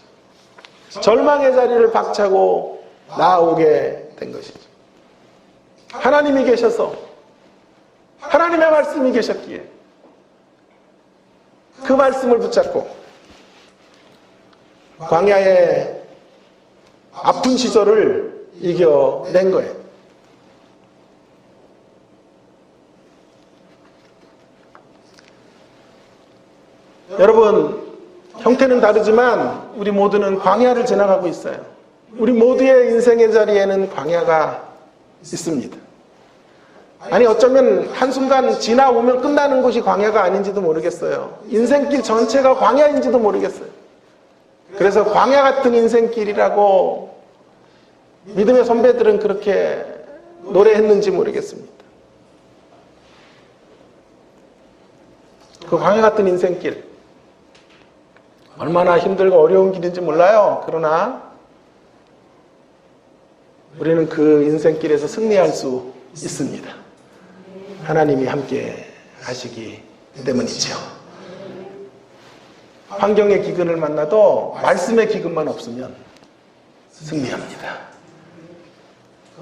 절망의 자리를 박차고 나아오게 된 것이죠. 하나님이 계셔서, 하나님의 말씀이 계셨기에 그 말씀을 붙잡고 광야의 아픈 시절을 이겨낸 거예요. 여러분, 형태는 다르지만 우리 모두는 광야를 지나가고 있어요. 우리 모두의 인생의 자리에는 광야가 있습니다. 어쩌면 한순간 지나오면 끝나는 곳이 광야가 아닌지도 모르겠어요. 인생길 전체가 광야인지도 모르겠어요. 그래서 광야 같은 인생길이라고 믿음의 선배들은 그렇게 노래했는지 모르겠습니다. 그 광야 같은 인생길. 얼마나 힘들고 어려운 길인지 몰라요. 그러나 우리는 그 인생길에서 승리할 수 있습니다. 하나님이 함께 하시기 때문이죠. 환경의 기근을 만나도 말씀의 기근만 없으면 승리합니다.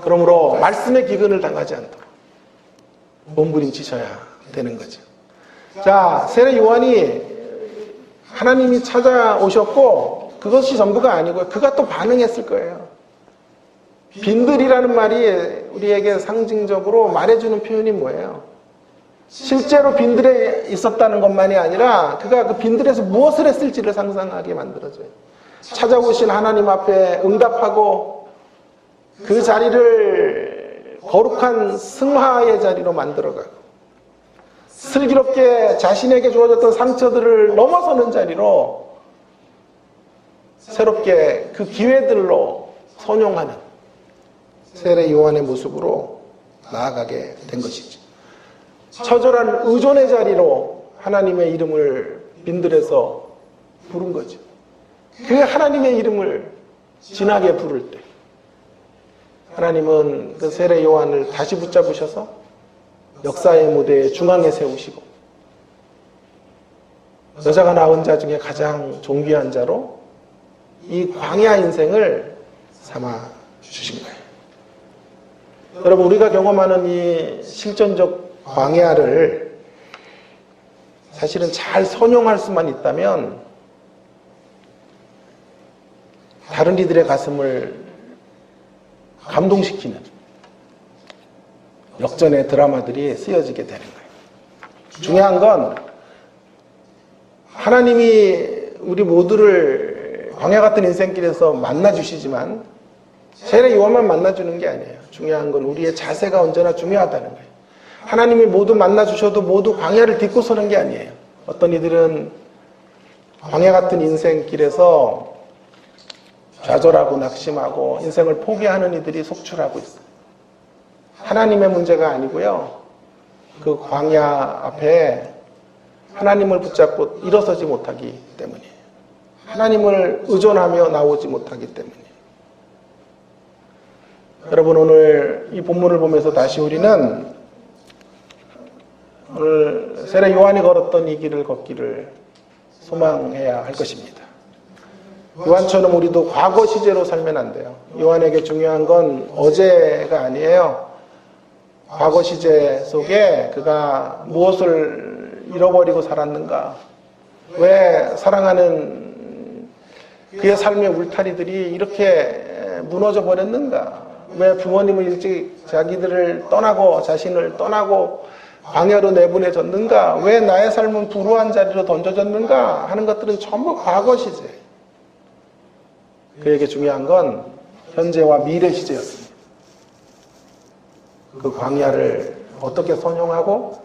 그러므로 말씀의 기근을 당하지 않도록 몸부림치셔야 되는 거죠. 자, 세례 요한이 하나님이 찾아오셨고 그것이 전부가 아니고요. 그가 또 반응했을 거예요. 빈들이라는 말이 우리에게 상징적으로 말해주는 표현이 뭐예요? 실제로 빈들에 있었다는 것만이 아니라 그가 그 빈들에서 무엇을 했을지를 상상하게 만들어줘요. 찾아오신 하나님 앞에 응답하고 그 자리를 거룩한 승화의 자리로 만들어가고 슬기롭게 자신에게 주어졌던 상처들을 넘어서는 자리로 새롭게 그 기회들로 선용하는 세례 요한의 모습으로 나아가게 된 것이죠. 처절한 의존의 자리로 하나님의 이름을 빈들에서 부른 거죠. 그 하나님의 이름을 진하게 부를 때 하나님은 그 세례 요한을 다시 붙잡으셔서 역사의 무대에 중앙에 세우시고 여자가 낳은 자 중에 가장 존귀한 자로 이 광야 인생을 삼아 주신 거예요. 여러분, 우리가 경험하는 이 실존적 광야를 사실은 잘 선용할 수만 있다면 다른 이들의 가슴을 감동시키는 역전의 드라마들이 쓰여지게 되는 거예요. 중요한 건 하나님이 우리 모두를 광야 같은 인생길에서 만나주시지만 세례 요한만 만나주는 게 아니에요. 중요한 건 우리의 자세가 언제나 중요하다는 거예요. 하나님이 모두 만나주셔도 모두 광야를 딛고 서는 게 아니에요. 어떤 이들은 광야 같은 인생길에서 좌절하고 낙심하고 인생을 포기하는 이들이 속출하고 있어요. 하나님의 문제가 아니고요. 그 광야 앞에 하나님을 붙잡고 일어서지 못하기 때문이에요. 하나님을 의존하며 나오지 못하기 때문이에요. 여러분, 오늘 이 본문을 보면서 다시 우리는 오늘 세례 요한이 걸었던 이 길을 걷기를 소망해야 할 것입니다. 요한처럼 우리도 과거 시제로 살면 안 돼요. 요한에게 중요한 건 어제가 아니에요. 과거 시제 속에 그가 무엇을 잃어버리고 살았는가? 왜 사랑하는 그의 삶의 울타리들이 이렇게 무너져 버렸는가? 왜 부모님을 일찍 자기들을 떠나고 자신을 떠나고 광야로 내보내졌는가? 왜 나의 삶은 불우한 자리로 던져졌는가? 하는 것들은 전부 과거 시제. 그에게 중요한 건 현재와 미래 시제였습니다. 그 광야를 어떻게 선용하고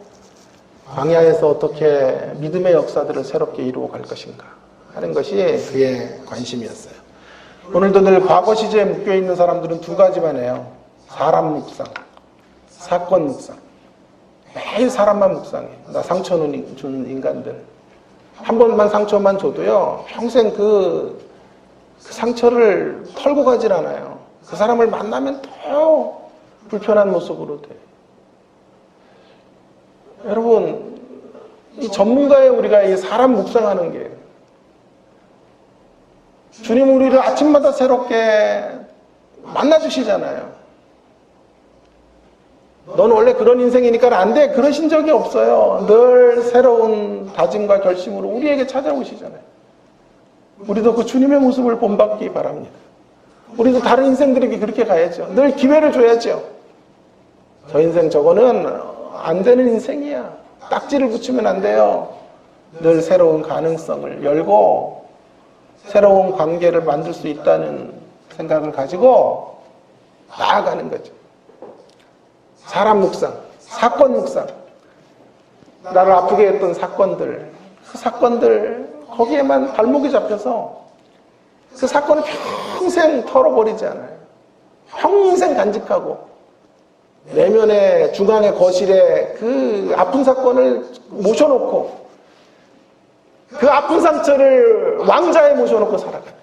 광야에서 어떻게 믿음의 역사들을 새롭게 이루어 갈 것인가 하는 것이 그의 관심이었어요. 오늘도 늘 과거 시제에 묶여있는 사람들은 두 가지만 해요. 사람 묵상, 사건 묵상. 매일 사람만 묵상해. 나 상처 준 인간들. 한 번만 상처만 줘도요, 평생 그 상처를 털고 가질 않아요. 그 사람을 만나면 더 불편한 모습으로 돼. 여러분, 이 전문가의 우리가 이 사람 묵상하는 게 주님 우리를 아침마다 새롭게 만나주시잖아요. 넌 원래 그런 인생이니까 안 돼. 그러신 적이 없어요. 늘 새로운 다짐과 결심으로 우리에게 찾아오시잖아요. 우리도 그 주님의 모습을 본받기 바랍니다. 우리도 다른 인생들에게 그렇게 가야죠. 늘 기회를 줘야죠. 저 인생 저거는 안 되는 인생이야. 딱지를 붙이면 안 돼요. 늘 새로운 가능성을 열고 새로운 관계를 만들 수 있다는 생각을 가지고 나아가는 거죠. 사람 묵상, 사건 묵상. 나를 아프게 했던 사건들, 그 사건들 거기에만 발목이 잡혀서 그 사건을 평생 털어버리지 않아요. 평생 간직하고 내면의 중앙의 거실에 그 아픈 사건을 모셔놓고 그 아픈 상처를 왕자에 모셔놓고 살아가는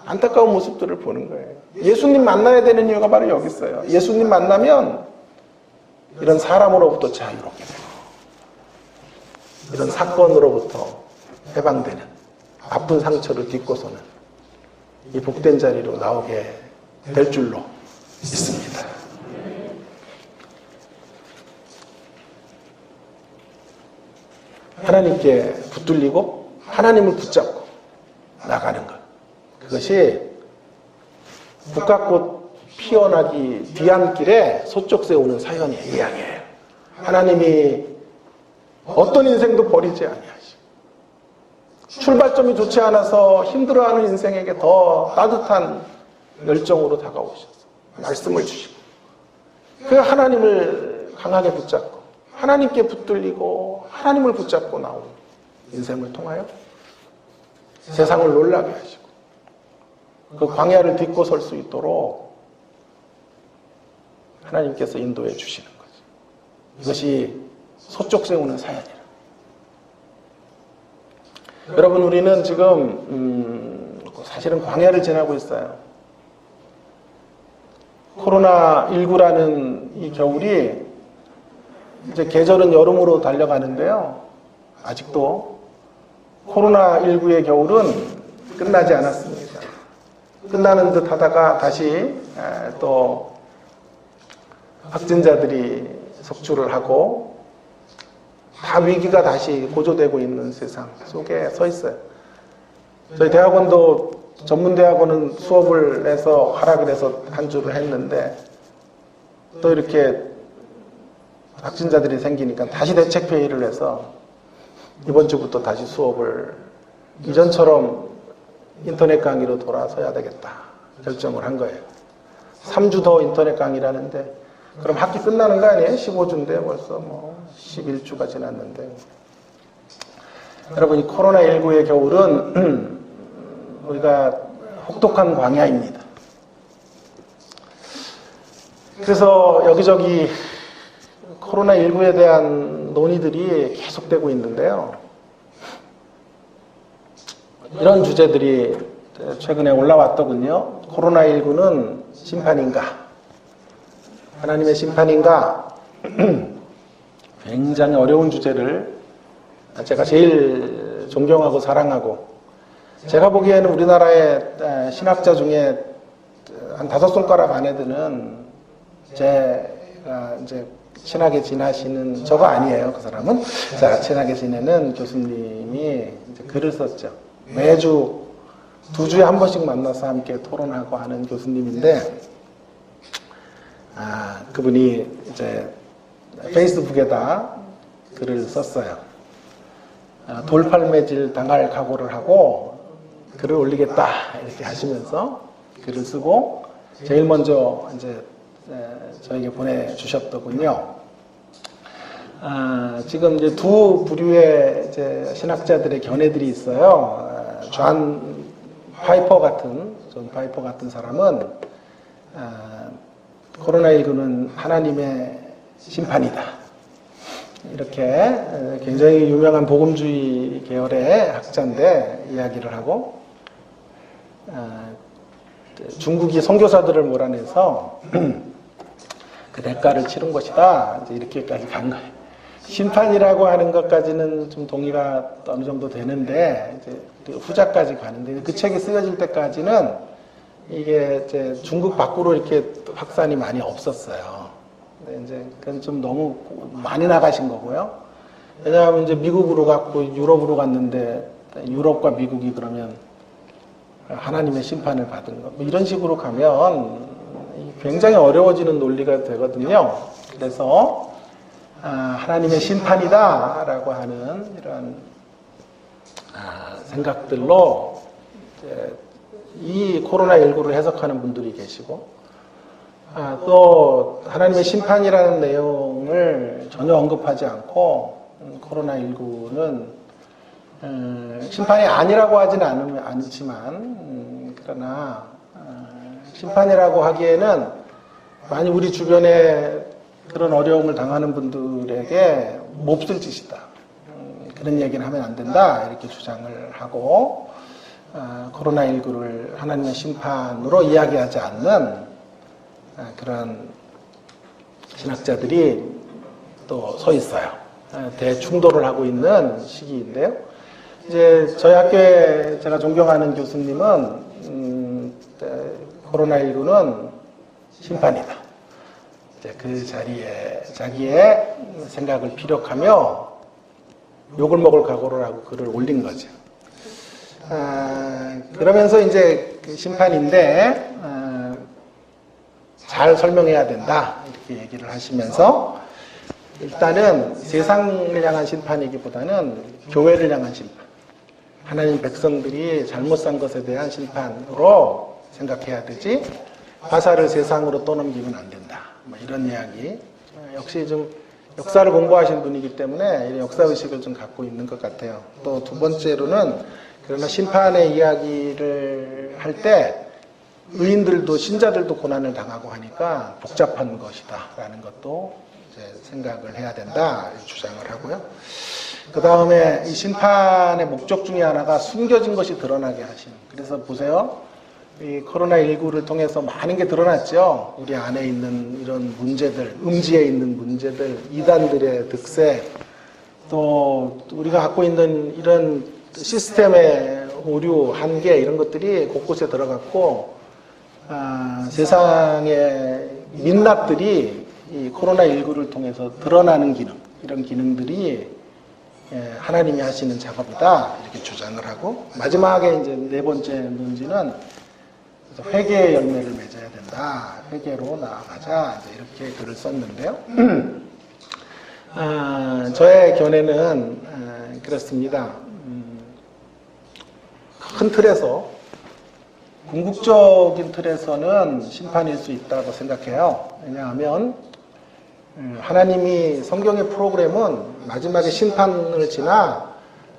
안타까운 모습들을 보는 거예요. 예수님 만나야 되는 이유가 바로 여기 있어요. 예수님 만나면 이런 사람으로부터 자유롭게 되고 이런 사건으로부터 해방되는 아픈 상처를 딛고서는 이 복된 자리로 나오게 될 줄로 믿습니다. 하나님께 붙들리고 하나님을 붙잡고 나가는 것. 그것이 북각꽃 피어나기 뒤안길에 소쩍 세우는 사연이에요. 이야기예요. 하나님이 어떤 인생도 버리지 아니하시고 출발점이 좋지 않아서 힘들어하는 인생에게 더 따뜻한 열정으로 다가오셔서 말씀을 주시고 그 하나님을 강하게 붙잡고 하나님께 붙들리고 하나님을 붙잡고 나온 인생을 통하여 세상을 놀라게 하시고 그 광야를 딛고 설 수 있도록 하나님께서 인도해 주시는 거죠. 이것이 소쩍 세우는 사연이라. 여러분, 우리는 지금 사실은 광야를 지나고 있어요. 코로나19라는 이 겨울이 이제 계절은 여름으로 달려가는데요. 아직도 코로나19의 겨울은 끝나지 않았습니다. 끝나는 듯 하다가 다시 또 확진자들이 속출을 하고 다 위기가 다시 고조되고 있는 세상 속에 서 있어요. 저희 대학원도 전문대학원은 수업을 해서 하라 그래서 한 주를 했는데 또 이렇게 확진자들이 생기니까 다시 대책회의를 해서 이번 주부터 다시 수업을 이전처럼 인터넷 강의로 돌아서야 되겠다 결정을 한 거예요. 3주 더 인터넷 강의라는데 그럼 학기 끝나는 거 아니에요? 15주인데 벌써 11주가 지났는데. 여러분, 이 코로나19의 겨울은 우리가 혹독한 광야입니다. 그래서 여기저기 코로나19에 대한 논의들이 계속되고 있는데요. 이런 주제들이 최근에 올라왔더군요. 코로나19는 심판인가? 하나님의 심판인가? 굉장히 어려운 주제를 제가 제일 존경하고 사랑하고 제가 보기에는 우리나라의 신학자 중에 한 5손가락 안에 드는 제가 이제 친하게 지내시는 저가 아니에요. 그 사람은 제가 친하게 지내는 교수님이 이제 글을 썼죠. 매주 2주에 한 번씩 만나서 함께 토론하고 하는 교수님인데 그분이 이제 페이스북에다 글을 썼어요. 돌팔매질 당할 각오를 하고 글을 올리겠다 이렇게 하시면서 글을 쓰고 제일 먼저 이제 저에게 보내주셨더군요. 지금 이제 두 부류의 이제 신학자들의 견해들이 있어요. 존 파이퍼 같은 사람은 코로나19는 하나님의 심판이다. 이렇게 굉장히 유명한 복음주의 계열의 학자인데 이야기를 하고 중국이 선교사들을 몰아내서 그 대가를 치른 것이다. 이제 이렇게까지 간 거예요. 심판이라고 하는 것까지는 좀 동의가 어느 정도 되는데 이제 그 후자까지 가는데 그 책이 쓰여질 때까지는 이게 이제 중국 밖으로 이렇게 확산이 많이 없었어요. 근데 이제 그건 좀 너무 많이 나가신 거고요. 왜냐하면 이제 미국으로 갔고 유럽으로 갔는데 유럽과 미국이 그러면 하나님의 심판을 받은 거. 뭐 이런 식으로 가면 굉장히 어려워지는 논리가 되거든요. 그래서 하나님의 심판이다라고 하는 이런 생각들로 이 코로나19를 해석하는 분들이 계시고 또 하나님의 심판이라는 내용을 전혀 언급하지 않고 코로나19는 심판이 아니라고 하지는 않지만 그러나 심판이라고 하기에는 많이 우리 주변에 그런 어려움을 당하는 분들에게 몹쓸 짓이다. 그런 얘기는 하면 안 된다 이렇게 주장을 하고 코로나19를 하나님의 심판으로 이야기하지 않는 그런 신학자들이 또 서 있어요. 대충돌을 하고 있는 시기인데요. 이제 저희 학교에 제가 존경하는 교수님은 코로나19는 심판이다. 이제 그 자리에 자기의 생각을 피력하며 욕을 먹을 각오를 하고 글을 올린 거죠. 그러면서 이제 그 심판인데 잘 설명해야 된다 이렇게 얘기를 하시면서 일단은 세상을 향한 심판이기보다는 교회를 향한 심판, 하나님 백성들이 잘못 산 것에 대한 심판으로 생각해야 되지 화살을 세상으로 떠넘기면 안 된다. 뭐 이런 이야기. 역시 좀 역사를 공부하신 분이기 때문에 이런 역사의식을 좀 갖고 있는 것 같아요. 또 두 번째로는 그러나 심판의 이야기를 할 때 의인들도 신자들도 고난을 당하고 하니까 복잡한 것이다 라는 것도 이제 생각을 해야 된다 주장을 하고요. 그 다음에 이 심판의 목적 중에 하나가 숨겨진 것이 드러나게 하시는. 그래서 보세요. 이 코로나19를 통해서 많은 게 드러났죠. 우리 안에 있는 이런 문제들, 음지에 있는 문제들, 이단들의 득세, 또 우리가 갖고 있는 이런 시스템의 오류, 한계 이런 것들이 곳곳에 들어갔고 세상의 민낯들이 이 코로나19를 통해서 드러나는 기능, 이런 기능들이 하나님이 하시는 작업이다 이렇게 주장을 하고 마지막에 이제 네 번째 논지는 회개의 열매를 맺어야 된다. 회개로 나아가자. 이제 이렇게 글을 썼는데요. 저의 견해는 그렇습니다. 큰 틀에서 궁극적인 틀에서는 심판일 수 있다고 생각해요. 왜냐하면 하나님이 성경의 프로그램은 마지막에 심판을 지나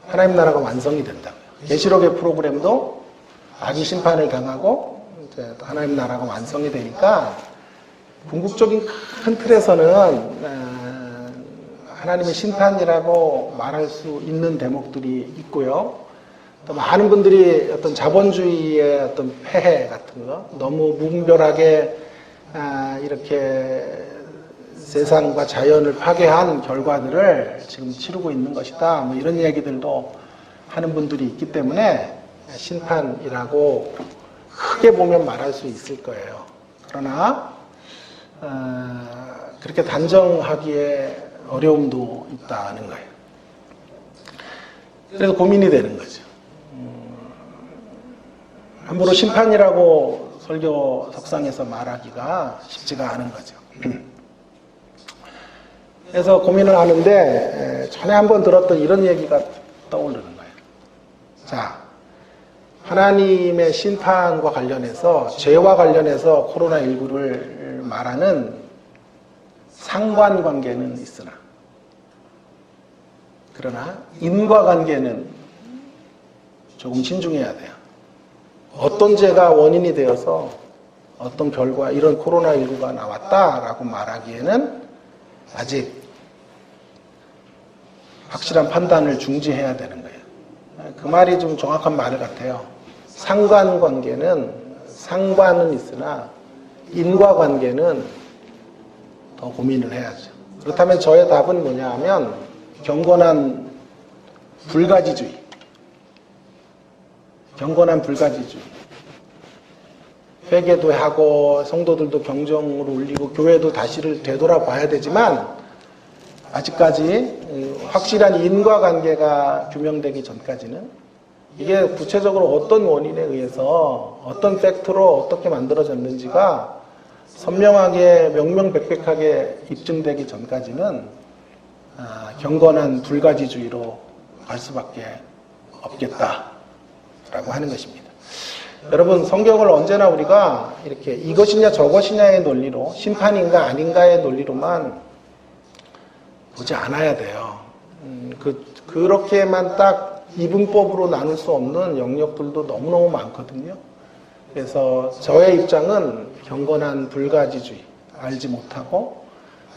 하나님 나라가 완성이 된다고요. 계시록의 프로그램도 악이 심판을 당하고 이제 하나님 나라가 완성이 되니까 궁극적인 큰 틀에서는 하나님의 심판이라고 말할 수 있는 대목들이 있고요. 또 많은 분들이 어떤 자본주의의 어떤 폐해 같은 거, 너무 무분별하게 이렇게 세상과 자연을 파괴한 결과들을 지금 치르고 있는 것이다. 뭐 이런 얘기들도 하는 분들이 있기 때문에 심판이라고 크게 보면 말할 수 있을 거예요. 그러나 그렇게 단정하기에 어려움도 있다는 거예요. 그래서 고민이 되는 거죠. 함부로 심판이라고 설교 석상에서 말하기가 쉽지가 않은 거죠. 그래서 고민을 하는데 전에 한번 들었던 이런 얘기가 떠오르는 거예요. 자, 하나님의 심판과 관련해서 죄와 관련해서 코로나19를 말하는 상관관계는 있으나 그러나 인과관계는 조금 신중해야 돼요. 어떤 죄가 원인이 되어서 어떤 결과 이런 코로나19가 나왔다라고 말하기에는 아직 확실한 판단을 중지해야 되는 거예요. 그 말이 좀 정확한 말 같아요. 상관관계는 상관은 있으나 인과관계는 더 고민을 해야죠. 그렇다면 저의 답은 뭐냐 하면 경건한 불가지주의. 경건한 불가지주의. 회개도 하고 성도들도 경정으로 올리고 교회도 다시를 되돌아봐야 되지만 아직까지 확실한 인과관계가 규명되기 전까지는 이게 구체적으로 어떤 원인에 의해서 어떤 팩트로 어떻게 만들어졌는지가 선명하게 명명백백하게 입증되기 전까지는 경건한 불가지주의로 갈 수밖에 없겠다라고 하는 것입니다. 여러분, 성경을 언제나 우리가 이렇게 이것이냐 저것이냐의 논리로, 심판인가 아닌가의 논리로만 보지 않아야 돼요. 그렇게만 딱 이분법으로 나눌 수 없는 영역들도 너무너무 많거든요. 그래서 저의 입장은 경건한 불가지주의, 알지 못하고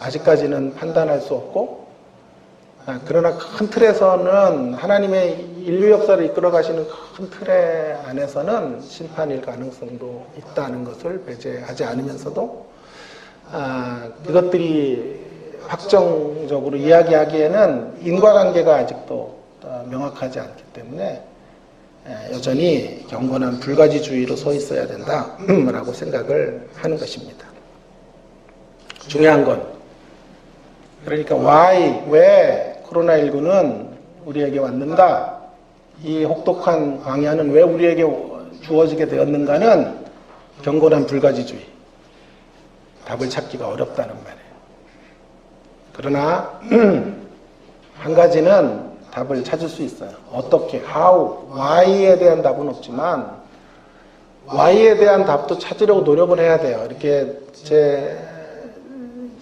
아직까지는 판단할 수 없고 그러나 큰 틀에서는 하나님의 인류 역사를 이끌어 가시는 큰 틀의 안에서는 심판일 가능성도 있다는 것을 배제하지 않으면서도 그것들이 확정적으로 이야기하기에는 인과관계가 아직도 명확하지 않기 때문에 여전히 경건한 불가지주의로 서 있어야 된다라고 생각을 하는 것입니다. 중요한 건 그러니까 왜 코로나19는 우리에게 왔는가, 이 혹독한 광야는 왜 우리에게 주어지게 되었는가는 경건한 불가지주의, 답을 찾기가 어렵다는 말이에요. 그러나 한 가지는 답을 찾을 수 있어요. 어떻게, how, why에 대한 답은 없지만 why에 대한 답도 찾으려고 노력을 해야 돼요. 이렇게 제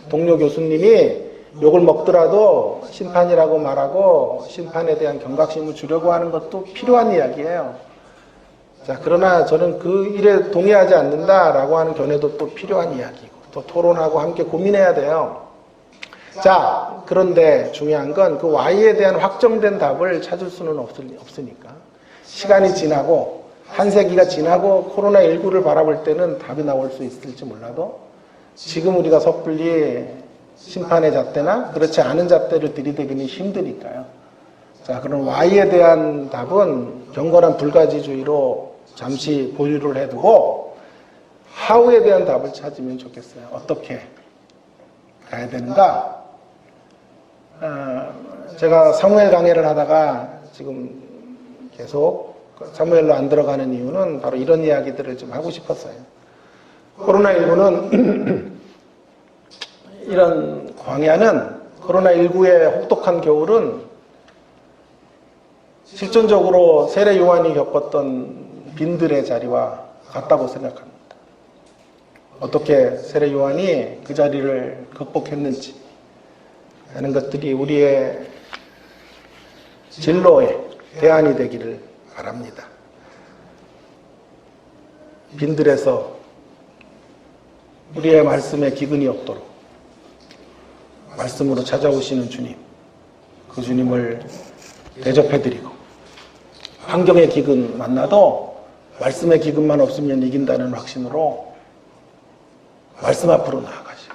동료 교수님이 욕을 먹더라도 심판이라고 말하고 심판에 대한 경각심을 주려고 하는 것도 필요한 이야기예요. 자, 그러나 저는 그 일에 동의하지 않는다라고 하는 견해도 또 필요한 이야기고, 또 토론하고 함께 고민해야 돼요. 자, 그런데 중요한 건 그 Y에 대한 확정된 답을 찾을 수는 없으니까. 시간이 지나고, 한 세기가 지나고 코로나19를 바라볼 때는 답이 나올 수 있을지 몰라도 지금 우리가 섣불리 심판의 잣대나 그렇지 않은 잣대를 들이대기는 힘드니까요. 자, 그럼 Y에 대한 답은 경건한 불가지주의로 잠시 보류를 해두고 How에 대한 답을 찾으면 좋겠어요. 어떻게 가야 되는가? 제가 사무엘 강해를 하다가 지금 계속 사무엘로 안 들어가는 이유는 바로 이런 이야기들을 좀 하고 싶었어요. 코로나19는 이런 광야는, 코로나19의 혹독한 겨울은 실존적으로 세례 요한이 겪었던 빈들의 자리와 같다고 생각합니다. 어떻게 세례 요한이 그 자리를 극복했는지 하는 것들이 우리의 진로의 대안이 되기를 바랍니다. 빈들에서 우리의 말씀에 기근이 없도록 말씀으로 찾아오시는 주님, 그 주님을 대접해드리고, 환경의 기근 만나도 말씀의 기근만 없으면 이긴다는 확신으로 말씀 앞으로 나아가시고,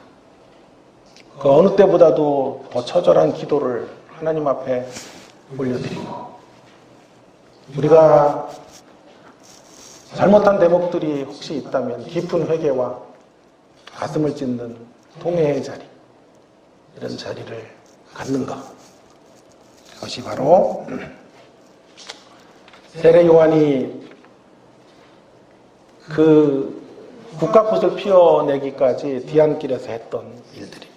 그 어느 때보다도 더 처절한 기도를 하나님 앞에 올려드리고, 우리가 잘못한 대목들이 혹시 있다면 깊은 회개와 가슴을 찢는 통회의 자리, 이런 자리를 갖는 것, 그것이 바로 세례 요한이 그 국가꽃을 피워내기까지 뒤안길에서 했던 일들입니다.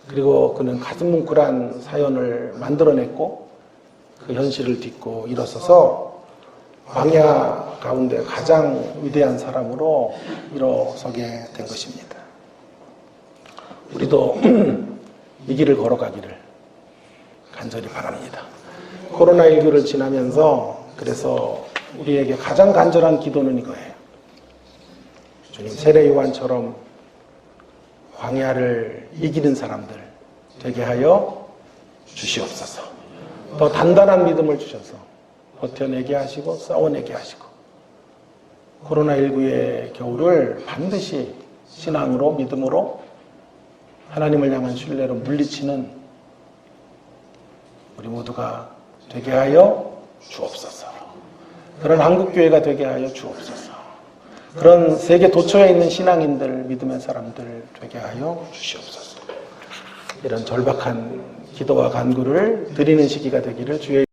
그리고 그는 가슴 뭉클한 사연을 만들어냈고 그 현실을 딛고 일어서서 광야 가운데 가장 위대한 사람으로 일어서게 된 것입니다. 우리도 이 길을 걸어가기를 간절히 바랍니다. 코로나19를 지나면서 그래서 우리에게 가장 간절한 기도는 이거예요. 주님, 세례 요한처럼 광야를 이기는 사람들 되게 하여 주시옵소서. 더 단단한 믿음을 주셔서 버텨내게 하시고 싸워내게 하시고, 코로나19의 겨울을 반드시 신앙으로, 믿음으로, 하나님을 향한 신뢰로 물리치는 우리 모두가 되게 하여 주옵소서. 그런 한국교회가 되게 하여 주옵소서. 그런 세계 도처에 있는 신앙인들, 믿음의 사람들 되게 하여 주시옵소서. 이런 절박한 기도와 간구를 드리는 시기가 되기를 주의